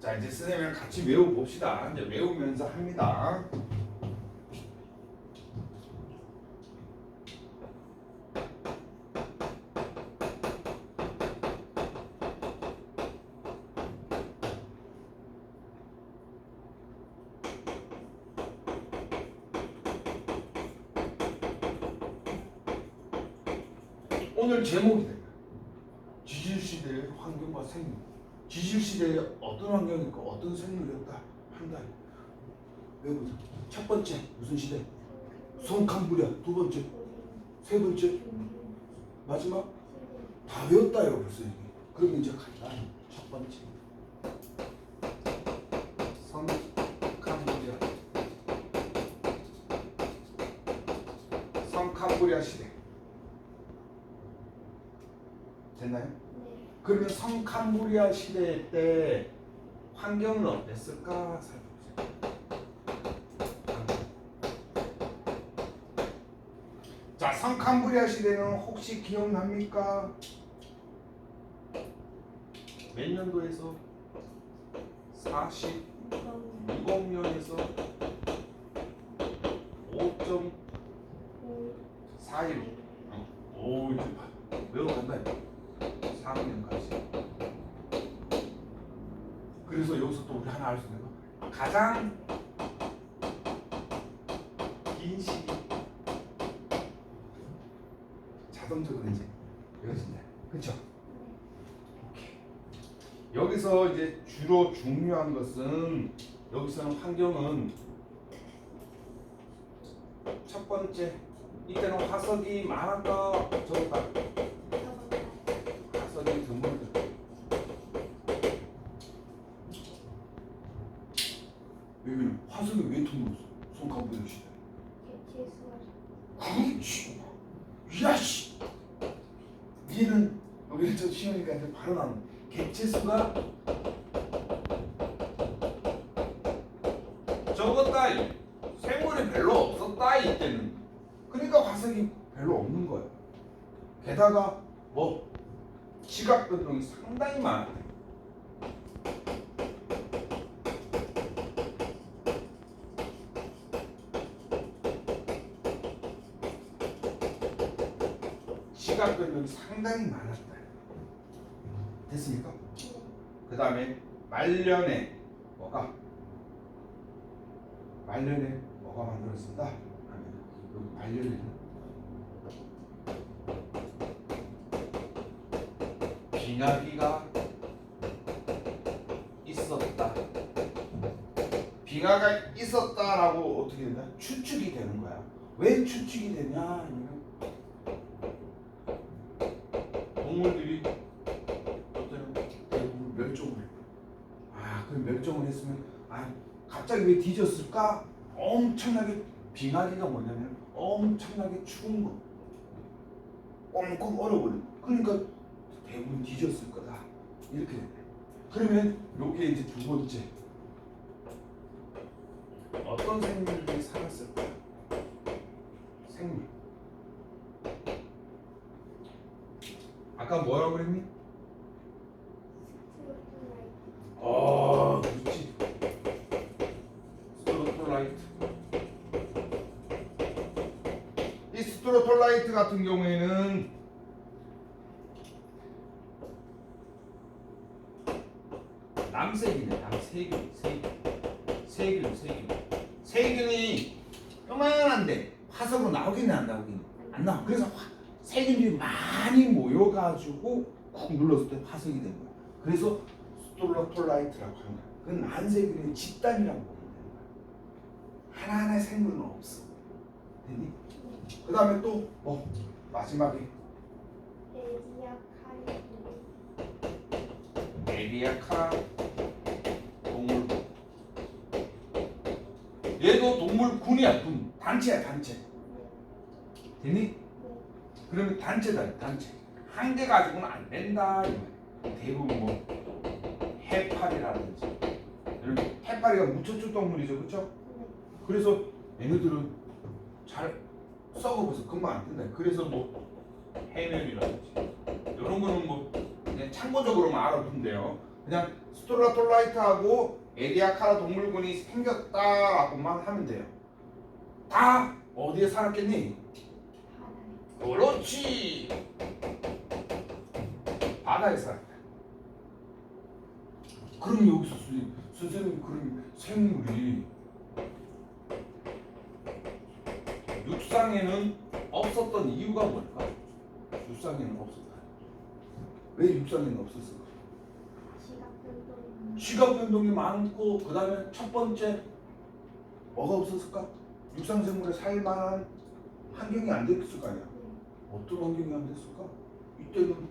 자 이제 선생님이랑 같이 외워봅시다. 이제 외우면서 합니다. 오늘 제목이 됩니다. 지질시대의 환경과 생물. 지질시대에 어떤 환경이 있고 어떤 생물이었다 한다. 외우자. 첫 번째 무슨 시대? 성캄브리아. 두 번째, 세 번째, 마지막 다 외웠다요 벌써 이게. 그럼 이제 간다. 첫 번째 성캄브리아. 성캄브리아 시대. 됐나요? 그러면 성캄브리아 시대 때 환경은 어땠을까 살펴보세요. 자, 성캄브리아 시대는 혹시 기억납니까? 몇 년도에서 42년에서 5.41 알 수 있는 거. 가장 긴 시기 자동적으로 이제 이어진다. 그렇죠? 여기서 이제 주로 중요한 것은 여기서는 환경은 첫 번째 이때는 화석이 많았다 적었다. 화석이 드물다. 왜냐면 화석이 왜 드물었어? 손가락보다 시대. 그렇지. 야씨. 얘는 여기는 좀 쉬우니까 이제 바로 나오는 개체수가 적었다. 생물이 별로 없었다 이때는. 그러니까 화석이 별로 없는 거야. 게다가 뭐 지각 변동이 상당히 많아. 지각 변동이 상당히 많았다. 됐습니까? 그 다음에 말년에 뭐가 만들어졌습니다. 여기 말년에는 빙하기가 있었다. 빙하가 있었다라고 어떻게 된다? 추측이 되는 거야. 왜 추측이 되냐? 아니면 동물들이 어떤 대부분 멸종을 해. 그럼 멸종을 했으면 갑자기 왜 뒤졌을까? 엄청나게 빙하기가 뭐냐면 엄청나게 추운 거. 꽁꽁 얼어버려. 그러니까 대부분 뒤졌을 거다. 이렇게 된다. 그러면 요게 이제 두 번째. 어떤 생물들이 살았을까? 생물. 아까 뭐라고 그랬니? 그렇지. 스트로톨라이트. 이 스트로톨라이트 같은 경우에는 남세균이네. 세균이 요만한데 화석으로 나오기는 안 나오긴 안 나와. 그래서 세균들이 많이 모여가지고 쿡 눌렀을 때 화석이 된 거야. 그래서 스트로톨라이트라고 하는 거야. 그건 난세균의 집단이라고 보면 되는 거야. 하나하나의 생물은 없어. 됐니? 그 다음에 또 뭐 마지막에 에리아카 동물군. 얘도 동물군이야. 군. 단체야 단체. 됐니? 그러면 단체다 단체. 한 개 가지고는 안 된다. 이 말이야. 대부분 뭐 해파리라든지 이런 해파리가 무척추 동물이죠, 그렇죠? 그래서 얘네들은 잘 썩어버려서 금방 안 뜬다. 그래서 뭐 해멸이라든지 이런 거는 뭐 그냥 참고적으로만 알아두면 돼요. 그냥 스트로톨라이트하고 에디아카라 동물군이 생겼다라고만 하면 돼요. 다 어디에 살았겠니? 그렇지. 바다에 살았다. 그럼 여기서 선생님 그럼 생물이 육상에는 없었던 이유가 뭘까? 육상에는 없었다. 왜 육상에는 없었을까? 시각 변동이 많고 그 다음에 첫 번째 뭐가 없었을까? 육상 생물에 살만한 환경이 안 됐을 거 아니야. 어떤 환경이 안 됐을까? 이때는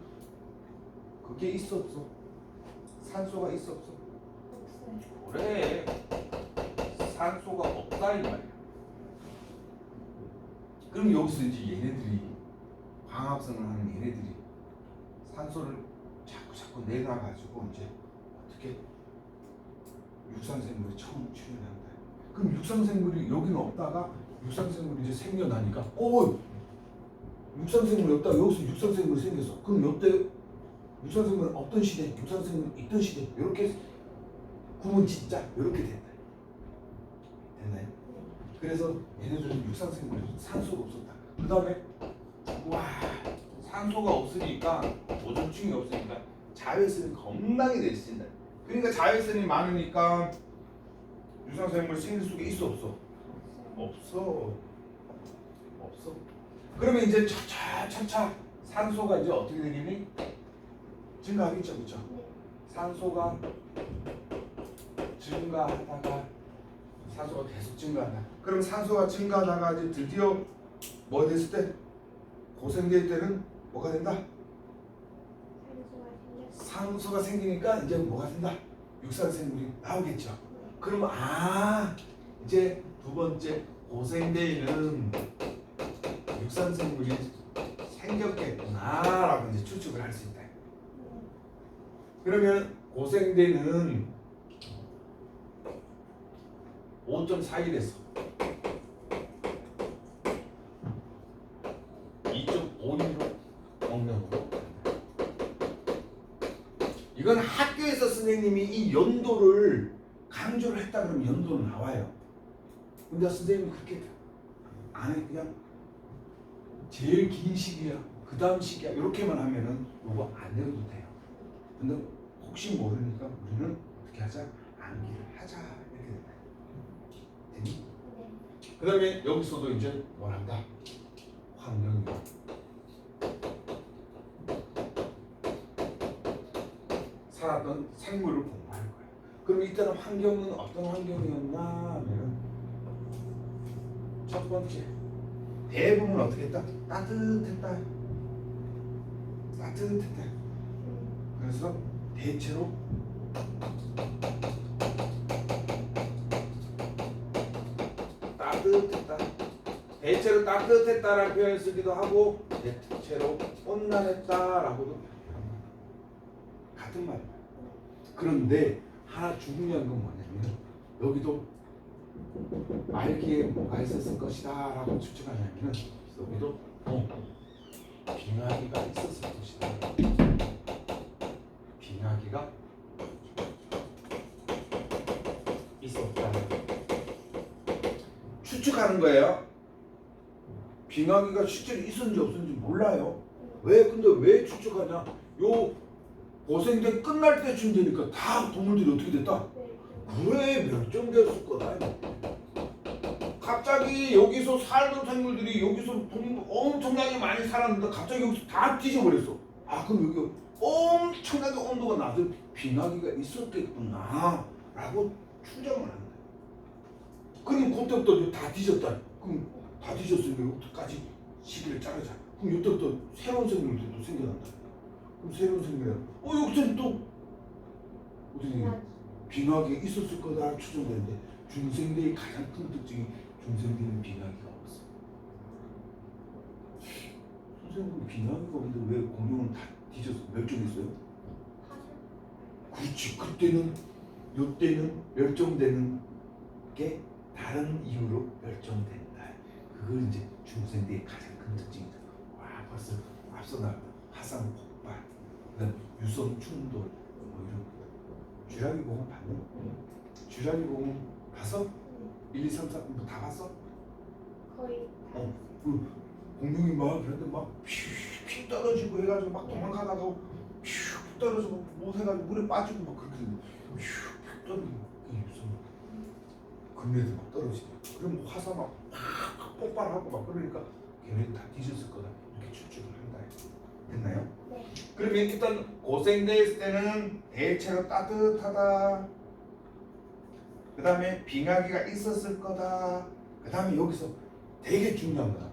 그게 있어 없어? 산소가 있어 없어? 그래. 산소가 없다 이 말이야. 그럼 여기서 이제 얘네들이 광합성을 하는 얘네들이 산소를 자꾸 내놔가지고 이제 어떻게 육상생물이 처음 출현한다. 그럼 육상생물이 여기는 없다가 육상생물이 이제 생겨나니까 육상생물이 없다가 여기서 육상생물이 생겼어. 그럼 이때 육상생물은 없던 시대, 육상생물이 있던 시대 이렇게 구분 짓자 이렇게 된다. 됐나요? 그래서 얘네들은 육상생물이 산소가 없었다. 그 다음에 산소가 없으니까 오존층이 없으니까 자외선이 겁나게 내친다. 그러니까 자외선이 많으니까 유산생물 생길 수가 있어 없어? 없어. 없어. 그러면 이제 차차 산소가 이제 어떻게 되겠니? 증가하겠죠, 그렇죠? 네. 산소가 증가하다가 산소가 계속 증가한다. 그럼 산소가 증가하다가 이제 드디어 뭐 됐을 때 고생될 때는 뭐가 된다? 산소가 생겼어. 산소가 생기니까 이제 뭐가 된다? 육산생물이 나오겠죠. 그러면 이제 두 번째 고생대에는 육산생물이 생겼겠구나라고 이제 추측을 할 수 있다. 그러면 고생대는 5.41에서 2.51로 정명으로. 이건 학교에서 선생님이 이 연도를 강조를 했다 그러면 연도는 나와요. 근데 선생님이 그렇게 안 해. 그냥 제일 긴 시기야, 그 다음 시기야 이렇게만 하면은 요거 안 내려도 돼요. 근데 혹시 모르니까 우리는 어떻게 하자? 암기를 하자 이렇게 된다. 되니? 네. 그 다음에 여기서도 이제 뭘 한다? 환경이 살았던 생물을 공부할 거야. 그럼 이때는 환경은 어떤 환경이었나 하면 첫 번째 대부분 어떻게 했다? 따뜻했다. 따뜻했다. 그래서 대체로 따뜻했다. 대체로 따뜻했다라는 표현을 쓰기도 하고 대체로 온난했다라고도 표현합니다. 같은 말이에요. 그런데 하나 중요한 건 뭐냐면 여기도 말기에 뭐가 있었을 것이다 라고 추측하냐면 여기도 빙하기가 있었을 것이다. 빙하기가 있었다. 추측하는 거예요. 빙하기가 실제로 있었는지 없었는지 몰라요. 근데 왜 추측하냐? 요 고생대 끝날 때쯤 되니까 다 동물들이 어떻게 됐다? 그래, 멸종되었을 거다. 갑자기 여기서 살던 생물들이 여기서 엄청나게 많이 살았는데 갑자기 여기서 다 뒤져버렸어. 그럼 여기 엄청나게 온도가 낮은 빙하기가 있었겠구나 라고 추정을 한다. 그럼 그때부터 다 뒤졌다. 그럼 다 뒤졌으니까 여기까지 시기를 자르자. 그럼 이때부터 새로운 생물들이 또 생겨난다. 그럼 새로운 생물이 여기서는 또 어떻게 빙하기가 있었을 거다 추정되는데 중생대의 가장 큰 특징이 중생대는 빙하기가 없어. 선생님 빙하기가 없는데 왜 공룡은 다 뒤져서 멸종했어요? 그렇지. 그때는 요때는 멸종되는 게 다른 이유로 멸종된다. 그걸 이제 중생대의 가장 큰 특징이다. 벌써 앞서 나왔다. 화산 폭발, 그다음 유성 충돌 이런 거. 쥐라기 공원 봤니? 쥐라기 공원 봤어? 1, 2, 3, 4 뭐 다 봤어? 거의 그 공룡이 막 그런데 막 피 떨어지고 해가지고 막 도망가다가 퓨 떨어지고 못 해가지고 물에 빠지고 막 그렇게 퓨 떨어지고 그게 무슨 금에도 막 떨어지고 그럼 화산 막 폭발하고 막 그러니까 걔네 다 뒤졌을 거다 이렇게 추측을 한다. 됐나요? 네. 그러면 일단 고생대했을 때는 대체로 따뜻하다. 그 다음에 빙하기가 있었을 거다. 그 다음에 여기서 되게 중요한 거다.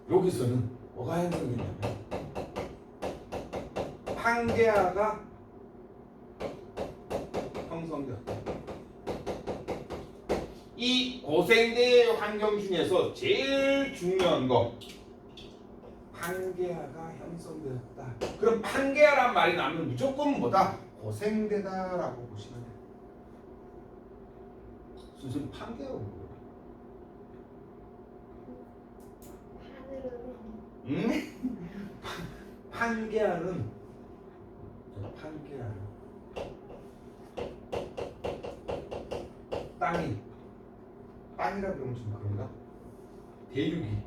여기서는 뭐가 형성되냐면 판게아가 형성되었다. 이 고생대의 환경 중에서 제일 중요한 거 판게아가 형성되었다. 그럼 판게아란 말이 나오면 무조건 뭐다? 고생대다라고 보시면 돼요. 선생님 판게아가 뭐예요? 하늘은 판게아는 땅이라 그러면 좀 그런가? 대륙이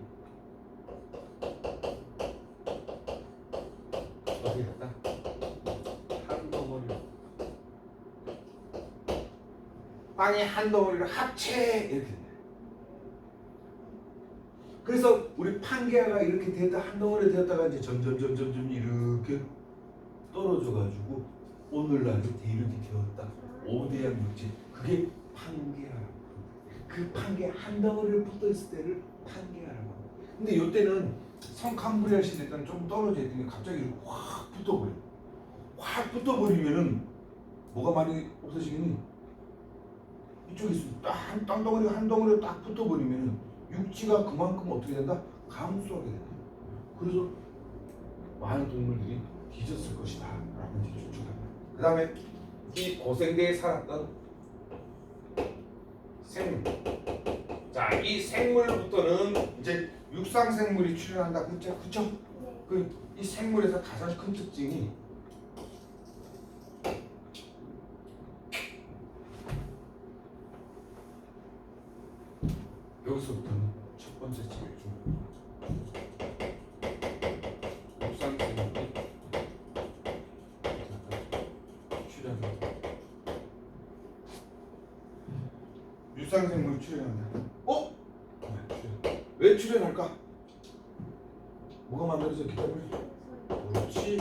어디 갔다? 한 덩어리 빵의 한 덩어리를 합체 이렇게 된다. 그래서 우리 판게아가 이렇게 되었다 한 덩어리 되었다가 이제 점점 이렇게 떨어져가지고 오늘날 이렇게 되었다. 5대양 물질 그게 판게아라고. 그 판게 한 덩어리를 붙어 있을 때를 판게아라고 합니다. 근데 이때는 성캄브리아 시대 때는 좀 떨어져 있더니 갑자기 확 붙어버려. 확 붙어버리면은 뭐가 많이 없어지겠니? 이쪽에 있으면 딱 땅덩어리가 한 덩어리가 딱 붙어버리면은 육지가 그만큼 어떻게 된다? 감소하게 된다. 그래서 많은 동물들이 뒤졌을 것이다 라고 이제 추측합니다. 그 다음에 이 고생대에 살았던 생물. 자, 이 생물부터는 이제 육상 생물이 출현한다. 그쵸? 이 생물에서 가장 큰 특징이 여기서부터는 첫 번째 제일 중요한 육상 생물이 출현한다. 육상 생물이 출현한다. 왜 출현할까? 뭐가 만들어졌기 때문에? 그렇지.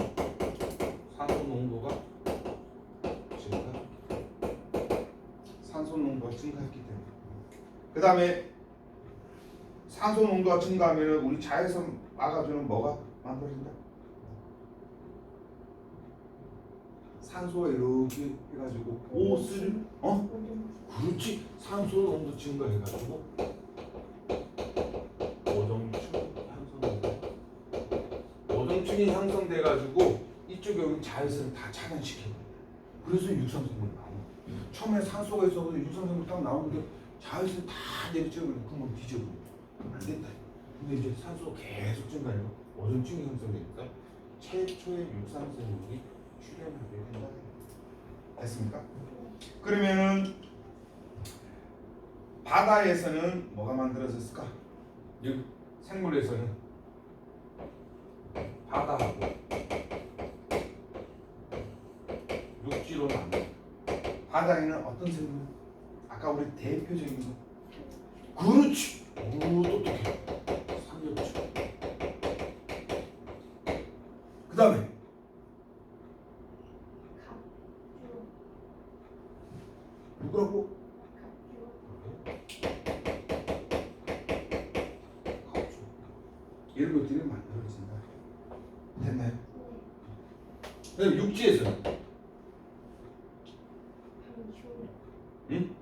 산소 농도가 증가했기 때문에. 그 다음에 산소 농도가 증가하면 우리 자외선 막아주는 뭐가 만들어진다? 산소가 이렇게 해가지고 옷을 그렇지. 산소 농도 증가해가지고 오존층이 형성돼가지고 이쪽에 오는 자외선을 다 차단시켜요. 그래서 육상생물이 나와요. 처음에 산소가 있어서 육상생물이 딱 나오는데 자외선이 다 내리쳐버리고 그러면 뒤져버려. 안 된다. 근데 이제 산소가 계속 증가해요. 오존층이 형성되니까 최초의 육상생물이 출현하게 된다. 됐습니까? 그러면은 바다에서는 뭐가 만들어졌을까? 생물에서는 바다하고 육지로 나눠. 바다에는 어떤 생물? 아까 우리 대표적인 거. 그렇지. 오, 똑똑해. 삼엽초. 그 다음에 누구라고? 이런 것들이 만들어진다. 됐나요? 그럼 육지에서는? 응?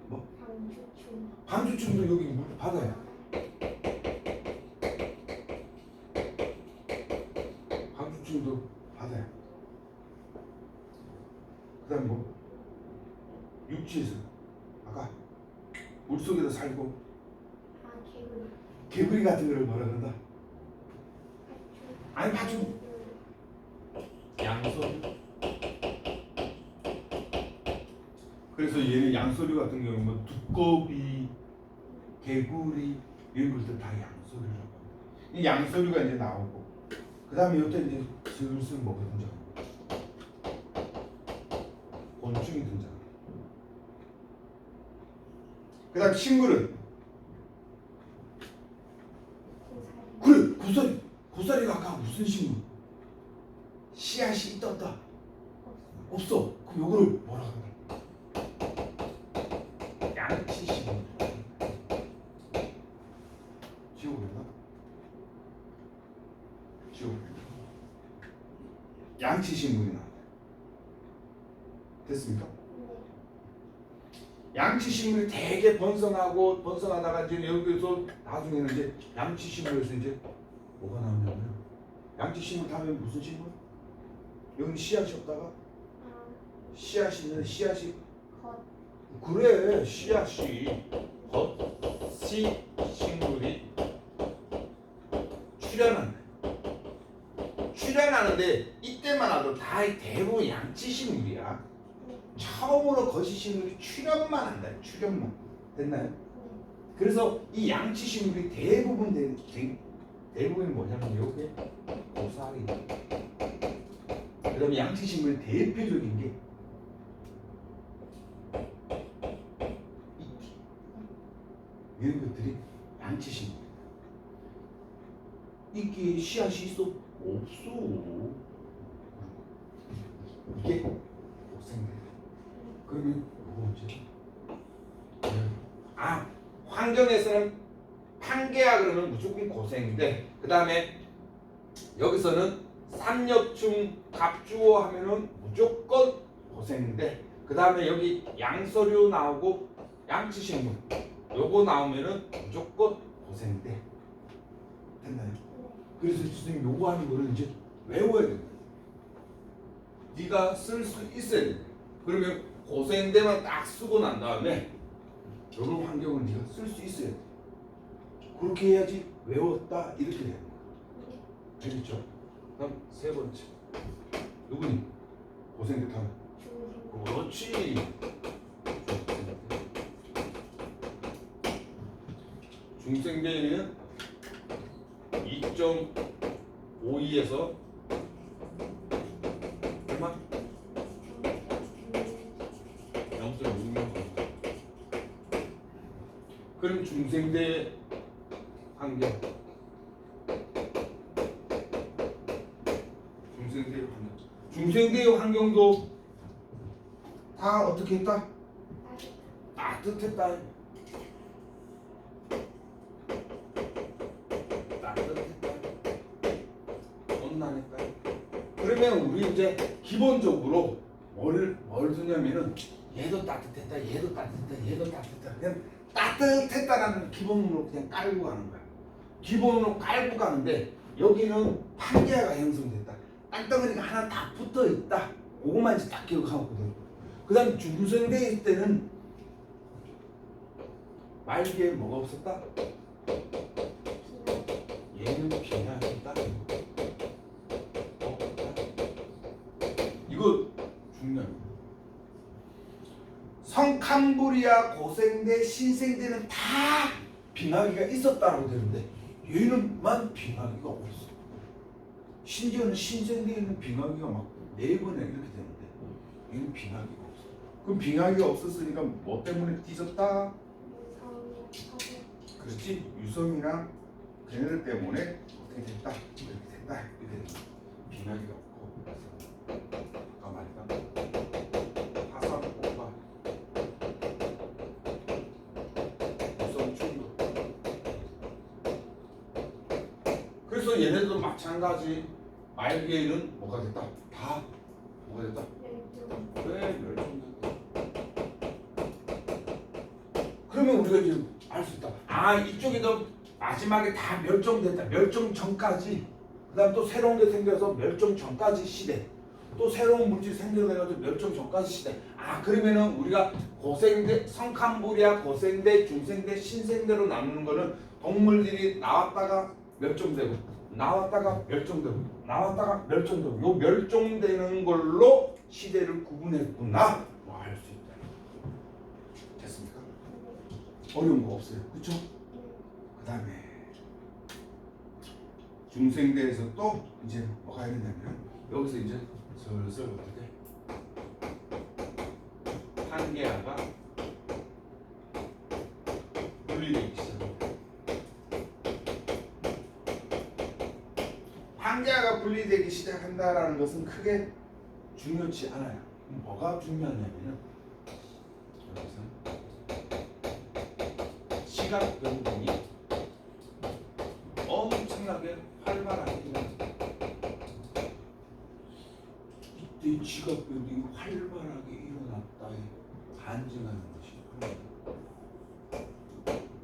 뭐? 방주충도 여기 바다야. 방주충도 바다야. 그 다음 뭐? 육지에서 아까 물속에서 살고 개구리 같은 거를 뭐라 그런다? 아니 파충 양서류. 그래서 얘는 양서류 같은 경우는 뭐 두꺼비, 개구리 이런 것들 다 양서류라고 합니다. 이 양서류가 이제 나오고 그 다음에 이때 이제 슬슬 뭐가 등장합니다. 곤충이 등장합니다. 그 다음 식물은 그래 고사리가 아까 무슨 식물? 씨앗이 떴다. 없어. 그럼 요거를 뭐라 그래? 양치식물. 지워버렸나? 지워버렸나? 양치식물이 나왔다. 됐습니까? 양치식물이 되게 번성하다가 이제 여기서 나중에는 이제 양치식물에서 이제 뭐가 나오냐면 양치식물 다음에 무슨 식물? 여기 씨앗이 없다가 씨앗이 있는데 씨앗이 그래 씨앗이 겉씨 식물이 출현하는데 이때만 와도 다 대부분 양치식물이야. 처음으로 거시식물이 출현만 한다. 출현만. 됐나요? 그래서 이 양치식물이 대부분이 뭐냐면 요게 고사리. 그다음에 양치식물의 대표적인 게 이끼. 이런 것들이 양치식물. 이끼에 씨앗이 있어? 없어. 이게 고생돼. 그러면 뭐지? 아, 환경에서는 판개야 그러면 무조건 고생인데, 그 다음에 여기서는 삼엽충 갑주어 하면은 무조건 고생인데, 그 다음에 여기 양서류 나오고 양치식물 요거 나오면은 무조건 고생인데. 됐나요? 그래서 선생님 요거 하는 거를 이제 외워야 된다. 네가 쓸 수 있어야 돼. 그러면 고생대만 딱 쓰고 난 다음에 이런 환경을 네가 쓸 수 있어야 돼. 그렇게 해야지 외웠다 이렇게 되는 거야. 알겠죠? 다음 세 번째. 누구니? 고생대 타는. 그렇지. 중생대는 2.52에서 얼마? 0.6명. 그럼 중생대 환경. 중생대의 환경도 다 어떻게 했다? 따뜻했다. 온난했다. 그러면 우리 이제 기본적으로 뭘 두냐면은 얘도 따뜻했다, 얘도 따뜻했다, 얘도 따뜻했다. 그냥 따뜻했다라는 기본으로 그냥 깔고 가는 거야. 기본으로 깔고 가는데 여기는 판개가 형성됐다. 땅덩어리가 하나 다 붙어 있다. 그것만 이제 딱 기억하거든. 그다음 중생대일 때는 말기에 뭐가 없었다? 얘는 빙하였다. 이거 중요해. 성캄브리아 고생대 신생대는 다 빙하기가 있었다고 되는데 얘는만 빙하기가 없어. 심지어는 신생대에는 빙하기가 막 4번에 이렇게 되는데 얘는 빙하기가 없어. 그럼 빙하기가 없었으니까 뭐 때문에 뒤졌다? 그렇지. 유성이랑 걔네들 때문에 어떻게 됐다? 이렇게 됐다. 이렇게 되는 거야. 빙하기가 없고. 아까 말했던 화산 폭발, 유성 충돌. 그래서 얘네들도 마찬가지. 말기에는 뭐가 됐다? 다 뭐가 됐다? 왜 멸종됐다? 그러면 우리가 지금 알 수 있다. 아, 이쪽에도 마지막에 다 멸종됐다. 멸종 전까지. 그다음 또 새로운 게 생겨서 멸종 전까지 시대. 또 새로운 물질이 생겨가지고 멸종 전까지 시대. 아, 그러면은 우리가 고생대, 성캄브리아 고생대, 중생대, 신생대로 나누는 거는 동물들이 나왔다가 멸종되고, 나왔다가 멸종되고, 나왔다가 멸종되고, 요 멸종되는 걸로 시대를 구분했구나. 뭐 알 수 있다. 됐습니까? 어려운 거 없어요. 그쵸? 그 다음에 중생대에서 또 이제 뭐가 해야 되냐면 여기서 이제 슬슬 어떻게 판개아가 분리되기 시작합니다. 판개아가 분리되기 시작한다라는 것은 크게 중요치 않아요. 뭐가 중요하냐면은 여기서 시각 변동이 엄청나게 활발하게 일어납니다. 이때 지각 변동이 활발하게 일어났다에 반증하는 것이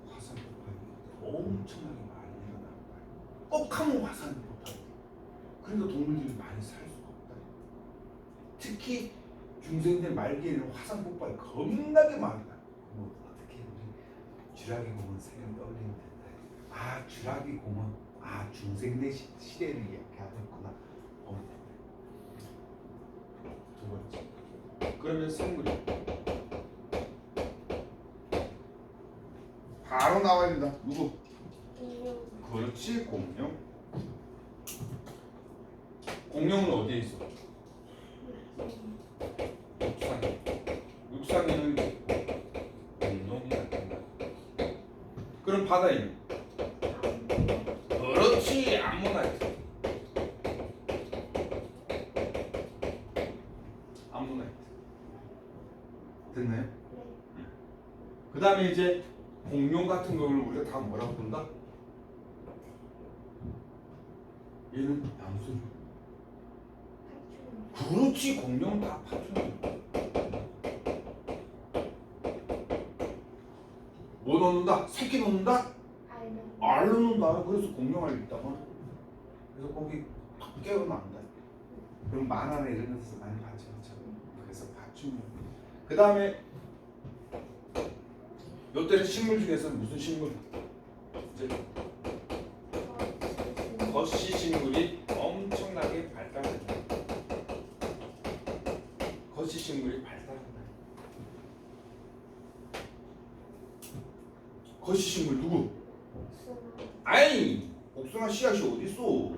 화산 폭발이 엄청나게 많이 일어납니다. 꼭 하면 화산 폭발. 그러니까 동물들이 많이 살 수가 없다. 특히 중생대 말기에는 화산 폭발이 겁나게 많다. 뭐 어떻게 우리 쥐라기 공원 생각 떠올리면 된다. 아, 쥐라기 공원, 아, 중생대 시대를 이야기하겠구나. 두 번째. 그러면 생물이 바로 나와야 된다. 누구? 그렇지, 공룡. 공룡은 어디에 있어? 육상에는 운동이 나타나. 그럼 바다에는 그렇지 암모나이트. 암모나이트 됐나요? 그 다음에 이제 공룡 같은 걸 우리가 다 뭐라고 부른다? 얘는 양수. 그렇지 공룡 다 파충류. 뭐 넣는다? 새끼 넣는다? 알로 넣는다. 그래서 공룡알 있다만. 그래서 거기 탁 깨어난다. 그럼 만화나 이런 데서 많이 봤죠. 그래서 파충류. 그 다음에 요때는 식물 중에서 무슨 식물? 이제 거시 식물이 엄청나게 발달한다. 거시 식물이 발달한다. 거시 식물 누구? 아이, 복숭아 씨앗이 어디 있어?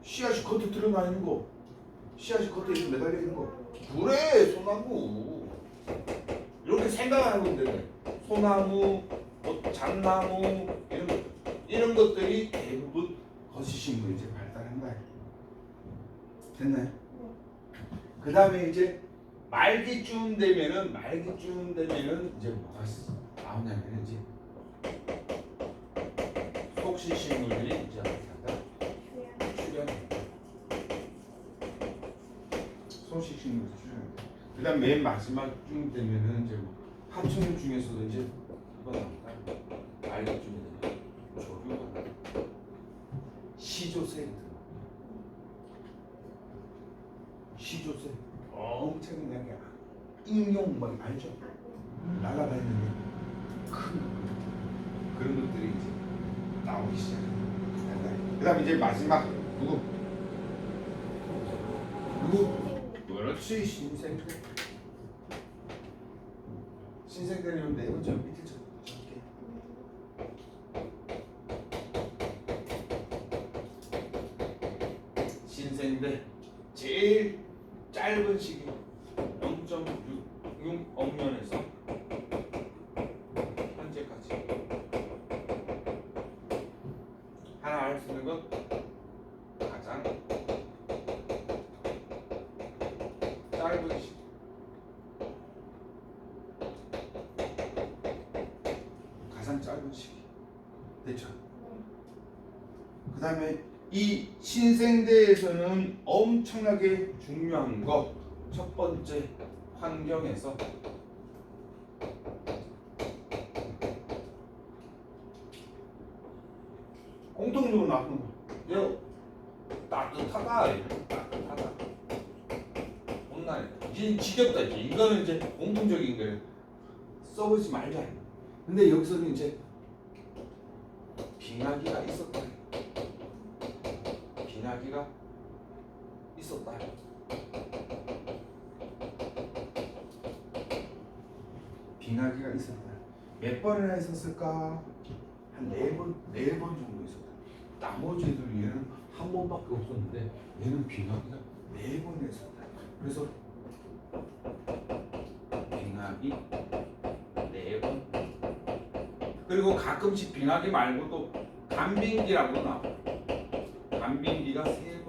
씨앗이 겉에 드러나 있는 거. 씨앗이 겉에 이렇게 매달려 있는 거. 그래, 소나무. 이렇게 생각하는 건데 소나무, 뭐 잣나무 이런 것들이 대부분 거시식물이 이제 발달한 거예요. 됐나요? 그 다음에 이제 말기쯤 되면은 이제 뭐가 나오냐면 이제 속시식물들이 이제 출현해요. 속시식물이 출현해요. 그 다음 맨 마지막쯤 되면은 이제 뭐 파충류 중에서도 이제 이거 나온다. 말기쯤 되면 조류가 시조새 시조새 엄청나게 인용 막 알죠? 날아다니는 큰 그런 것들이 이제 나오기 시작합니다. 그 다음에 이제 마지막 누구? 그렇지 신생들. 신생들이면 네 번째 밑에 적게. 신생들 제일 짧은 시기 0.66억 년에서 현재까지 하나 알 수 있는 것 가장 짧은 시기. 가장 짧은 시기. 됐죠? 그 다음에 이 신생대에서는 엄청나게 중요한 거 첫 번째 환경에서 공통적으로 나오는 거. 얘 따뜻하다. 온난해. 이제 지겹다. 이거는 이제 공통적인 거예요. 써보지 말자. 근데 여기서는 이제 빙하기가 있었다. 빙하기가 있었다. 빙하기가 있었다. 몇 번이나 있었을까? 한 4번 정도 있었다. 나머지 애들 얘는 한 번밖에 없었는데 얘는 빙하기가 4번 있었다. 그래서 빙하기 4번. 그리고 가끔씩 빙하기 말고도 간빙기라고 나와. 간빙기가 3번.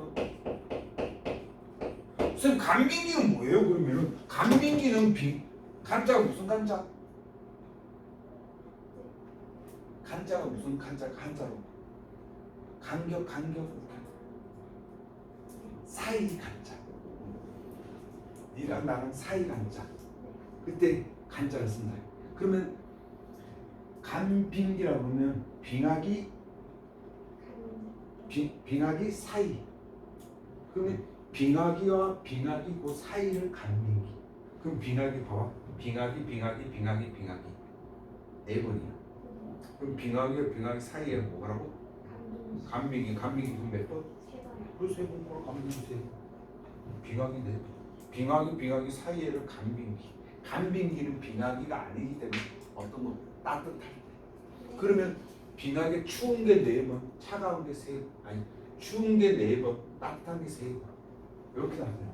선생님 간빙기는 뭐예요? 그러면은 간빙기는 간자가 무슨 간자? 간자가 무슨 간자? 간자로 간격 사이 간자. 니랑 나랑 사이 간자. 그때 간자를 쓴다. 그러면 간빙기라고 하면 빙하기 사이. 그러면 빙하기와 빙하기 그 사이를 간빙기. 그럼 빙하기 봐봐. 빙하기 4번이야. 그럼 빙하기와 빙하기 사이에 뭐라고? 간빙기 그럼 몇 번? 3번. 그 3번 거로 간빙기 3번. 빙하기 4번. 빙하기 사이에를 간빙기. 간빙기는 빙하기가 아니기 때문에 어떤 거 따뜻할 때. 그러면 빙하기 추운 게 4번, 차가운 게 3번. 아니 추운 게 4번, 따뜻한 게 3번. 이렇게 나와요.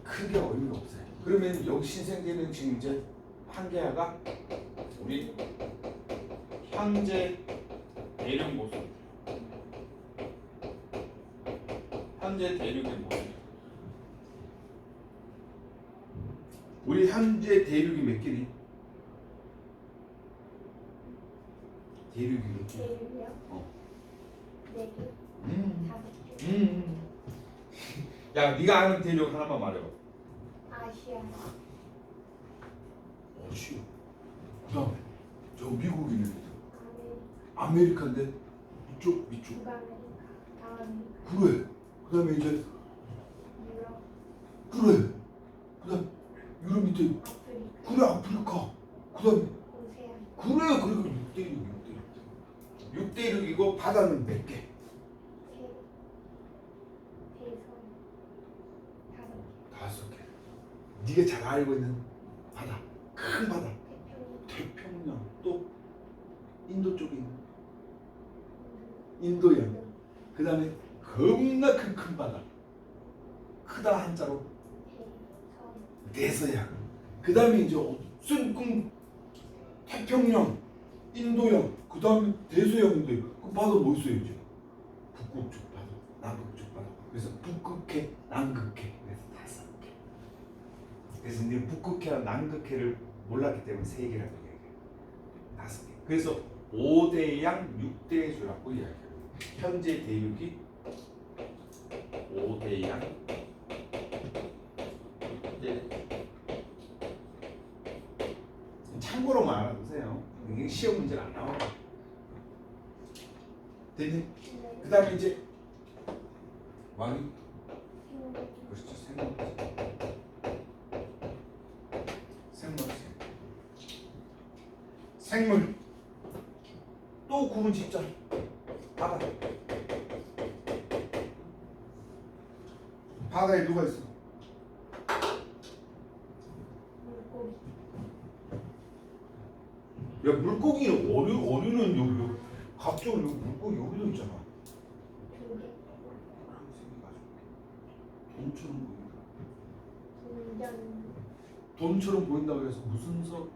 크게 어려움이 없어요. 그러면 여기 신생계는 지금 이제 한계야가 우리 현재 대륙 모습. 현재 대륙의 모습. 우리 현재 대륙이 몇 개니? 대륙이 몇 개? 대륙이요? 어. 4개, 5개. 야, 네가 아는 대륙 하나만 말해봐. 아시아, 아시아. 그다음에 저 미국이네. 아메리카, 아메리카인데 이쪽. 북아메리카, 남아메리카, 그래. 그다음에 이제 유럽, 그래. 그다음 유럽 밑에 아프리카, 그래 아프리카. 그다음에 오세안, 그래 6대6이고 바다는 몇 개? 세, 대서, 5개, 5개. 네가 잘 알고 있는 바다, 큰 바다, 태평양, 태평양. 또 인도 쪽에 있는 인도양. 그다음에 겁나 큰 바다, 크다 한자로 대서, 대서양. 그다음에 이제 무슨 태평양, 인도양, 그다음에 대서양인데 그 바다 뭐 있어요 이제? 북극쪽 바다, 남극쪽 바다. 그래서 북극해, 남극해. 그래서 5개. 그래서 네 북극해와 남극해를 몰랐기 때문에 3개라고 얘기해요. 5개. 그래서 5대양, 6대주라고 이야기해요. 현재 대륙이 5대양, 6대. 참고로만 알아두세요. 이게 시험 문제는 안 나와요. 됐니? 그 다음에 이제 왕이 그렇죠. 생물 또 구분 짓자. 바다. 바다에 누가 있어? 물고기, 야 물고기는 어류는 여기 각종 여기 물고기 여기도 있잖아. 조개, 돈처럼 보인다. 동전, 돈처럼 보인다 그래서 무슨 서?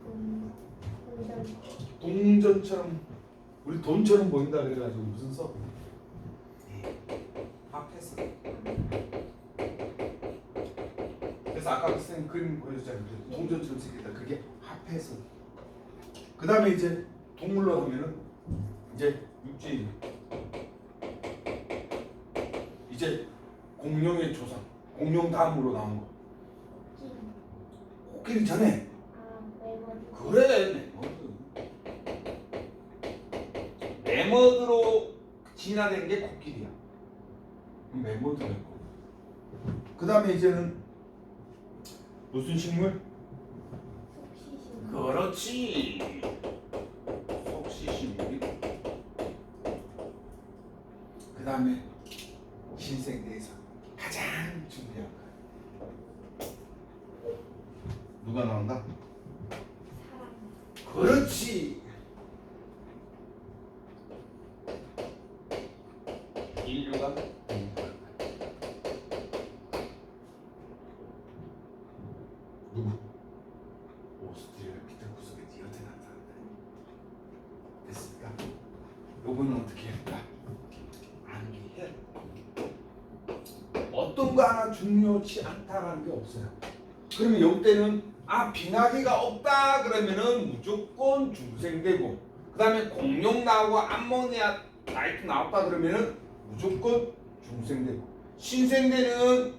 동전, 동전처럼 우리 돈처럼 보인다 그래가지고 무슨 서? 합해서. 그래서 아까 선생님 그림 보여줬잖아요. 동전처럼 생겼다. 그게 합해서. 그 다음에 이제 동물로 하면은 이제 육지. 이제 공룡의 조상, 공룡 다음으로 나온 거. 코끼리 전에. 메모리, 그래. 매머드로 진화된 게 코끼리야. 매머드였고. 그 다음에 이제는 무슨 식물? 속시신, 그렇지. 속시식물이. 그 다음에 신생대에서 가장 중요한 거. 누가 나온다? 사람, 그렇지. 인류가 누구? 오스트리아피테쿠스가 나타난다. 됐습니까? 요거는 어떻게 할까? 암기해. 어떤 거 하나 중요치 않다라는 게 없어요. 그러면 요때는 빙하기가 없다 그러면은 무조건 중생되고, 그 다음에 공룡 나오고 암모니아 나이트 나왔다 그러면은 무조건 중생되고, 신생대는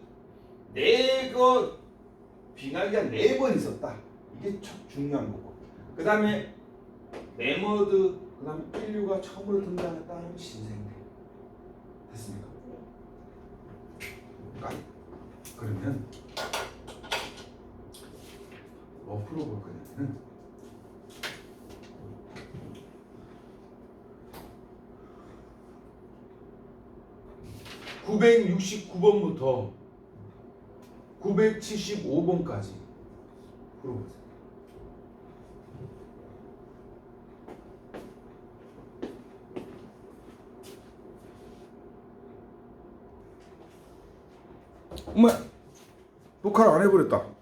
빙하기가 4번 있었다. 이게 참 중요한 거고. 그 다음에 매머드, 그 다음에 인류가 처음으로 등장했다 하면 신생대. 됐습니까? 그러면 뭐 풀어볼 거냐면 969번부터 975번까지 풀어보세요. 엄마 녹화를 안 해버렸다.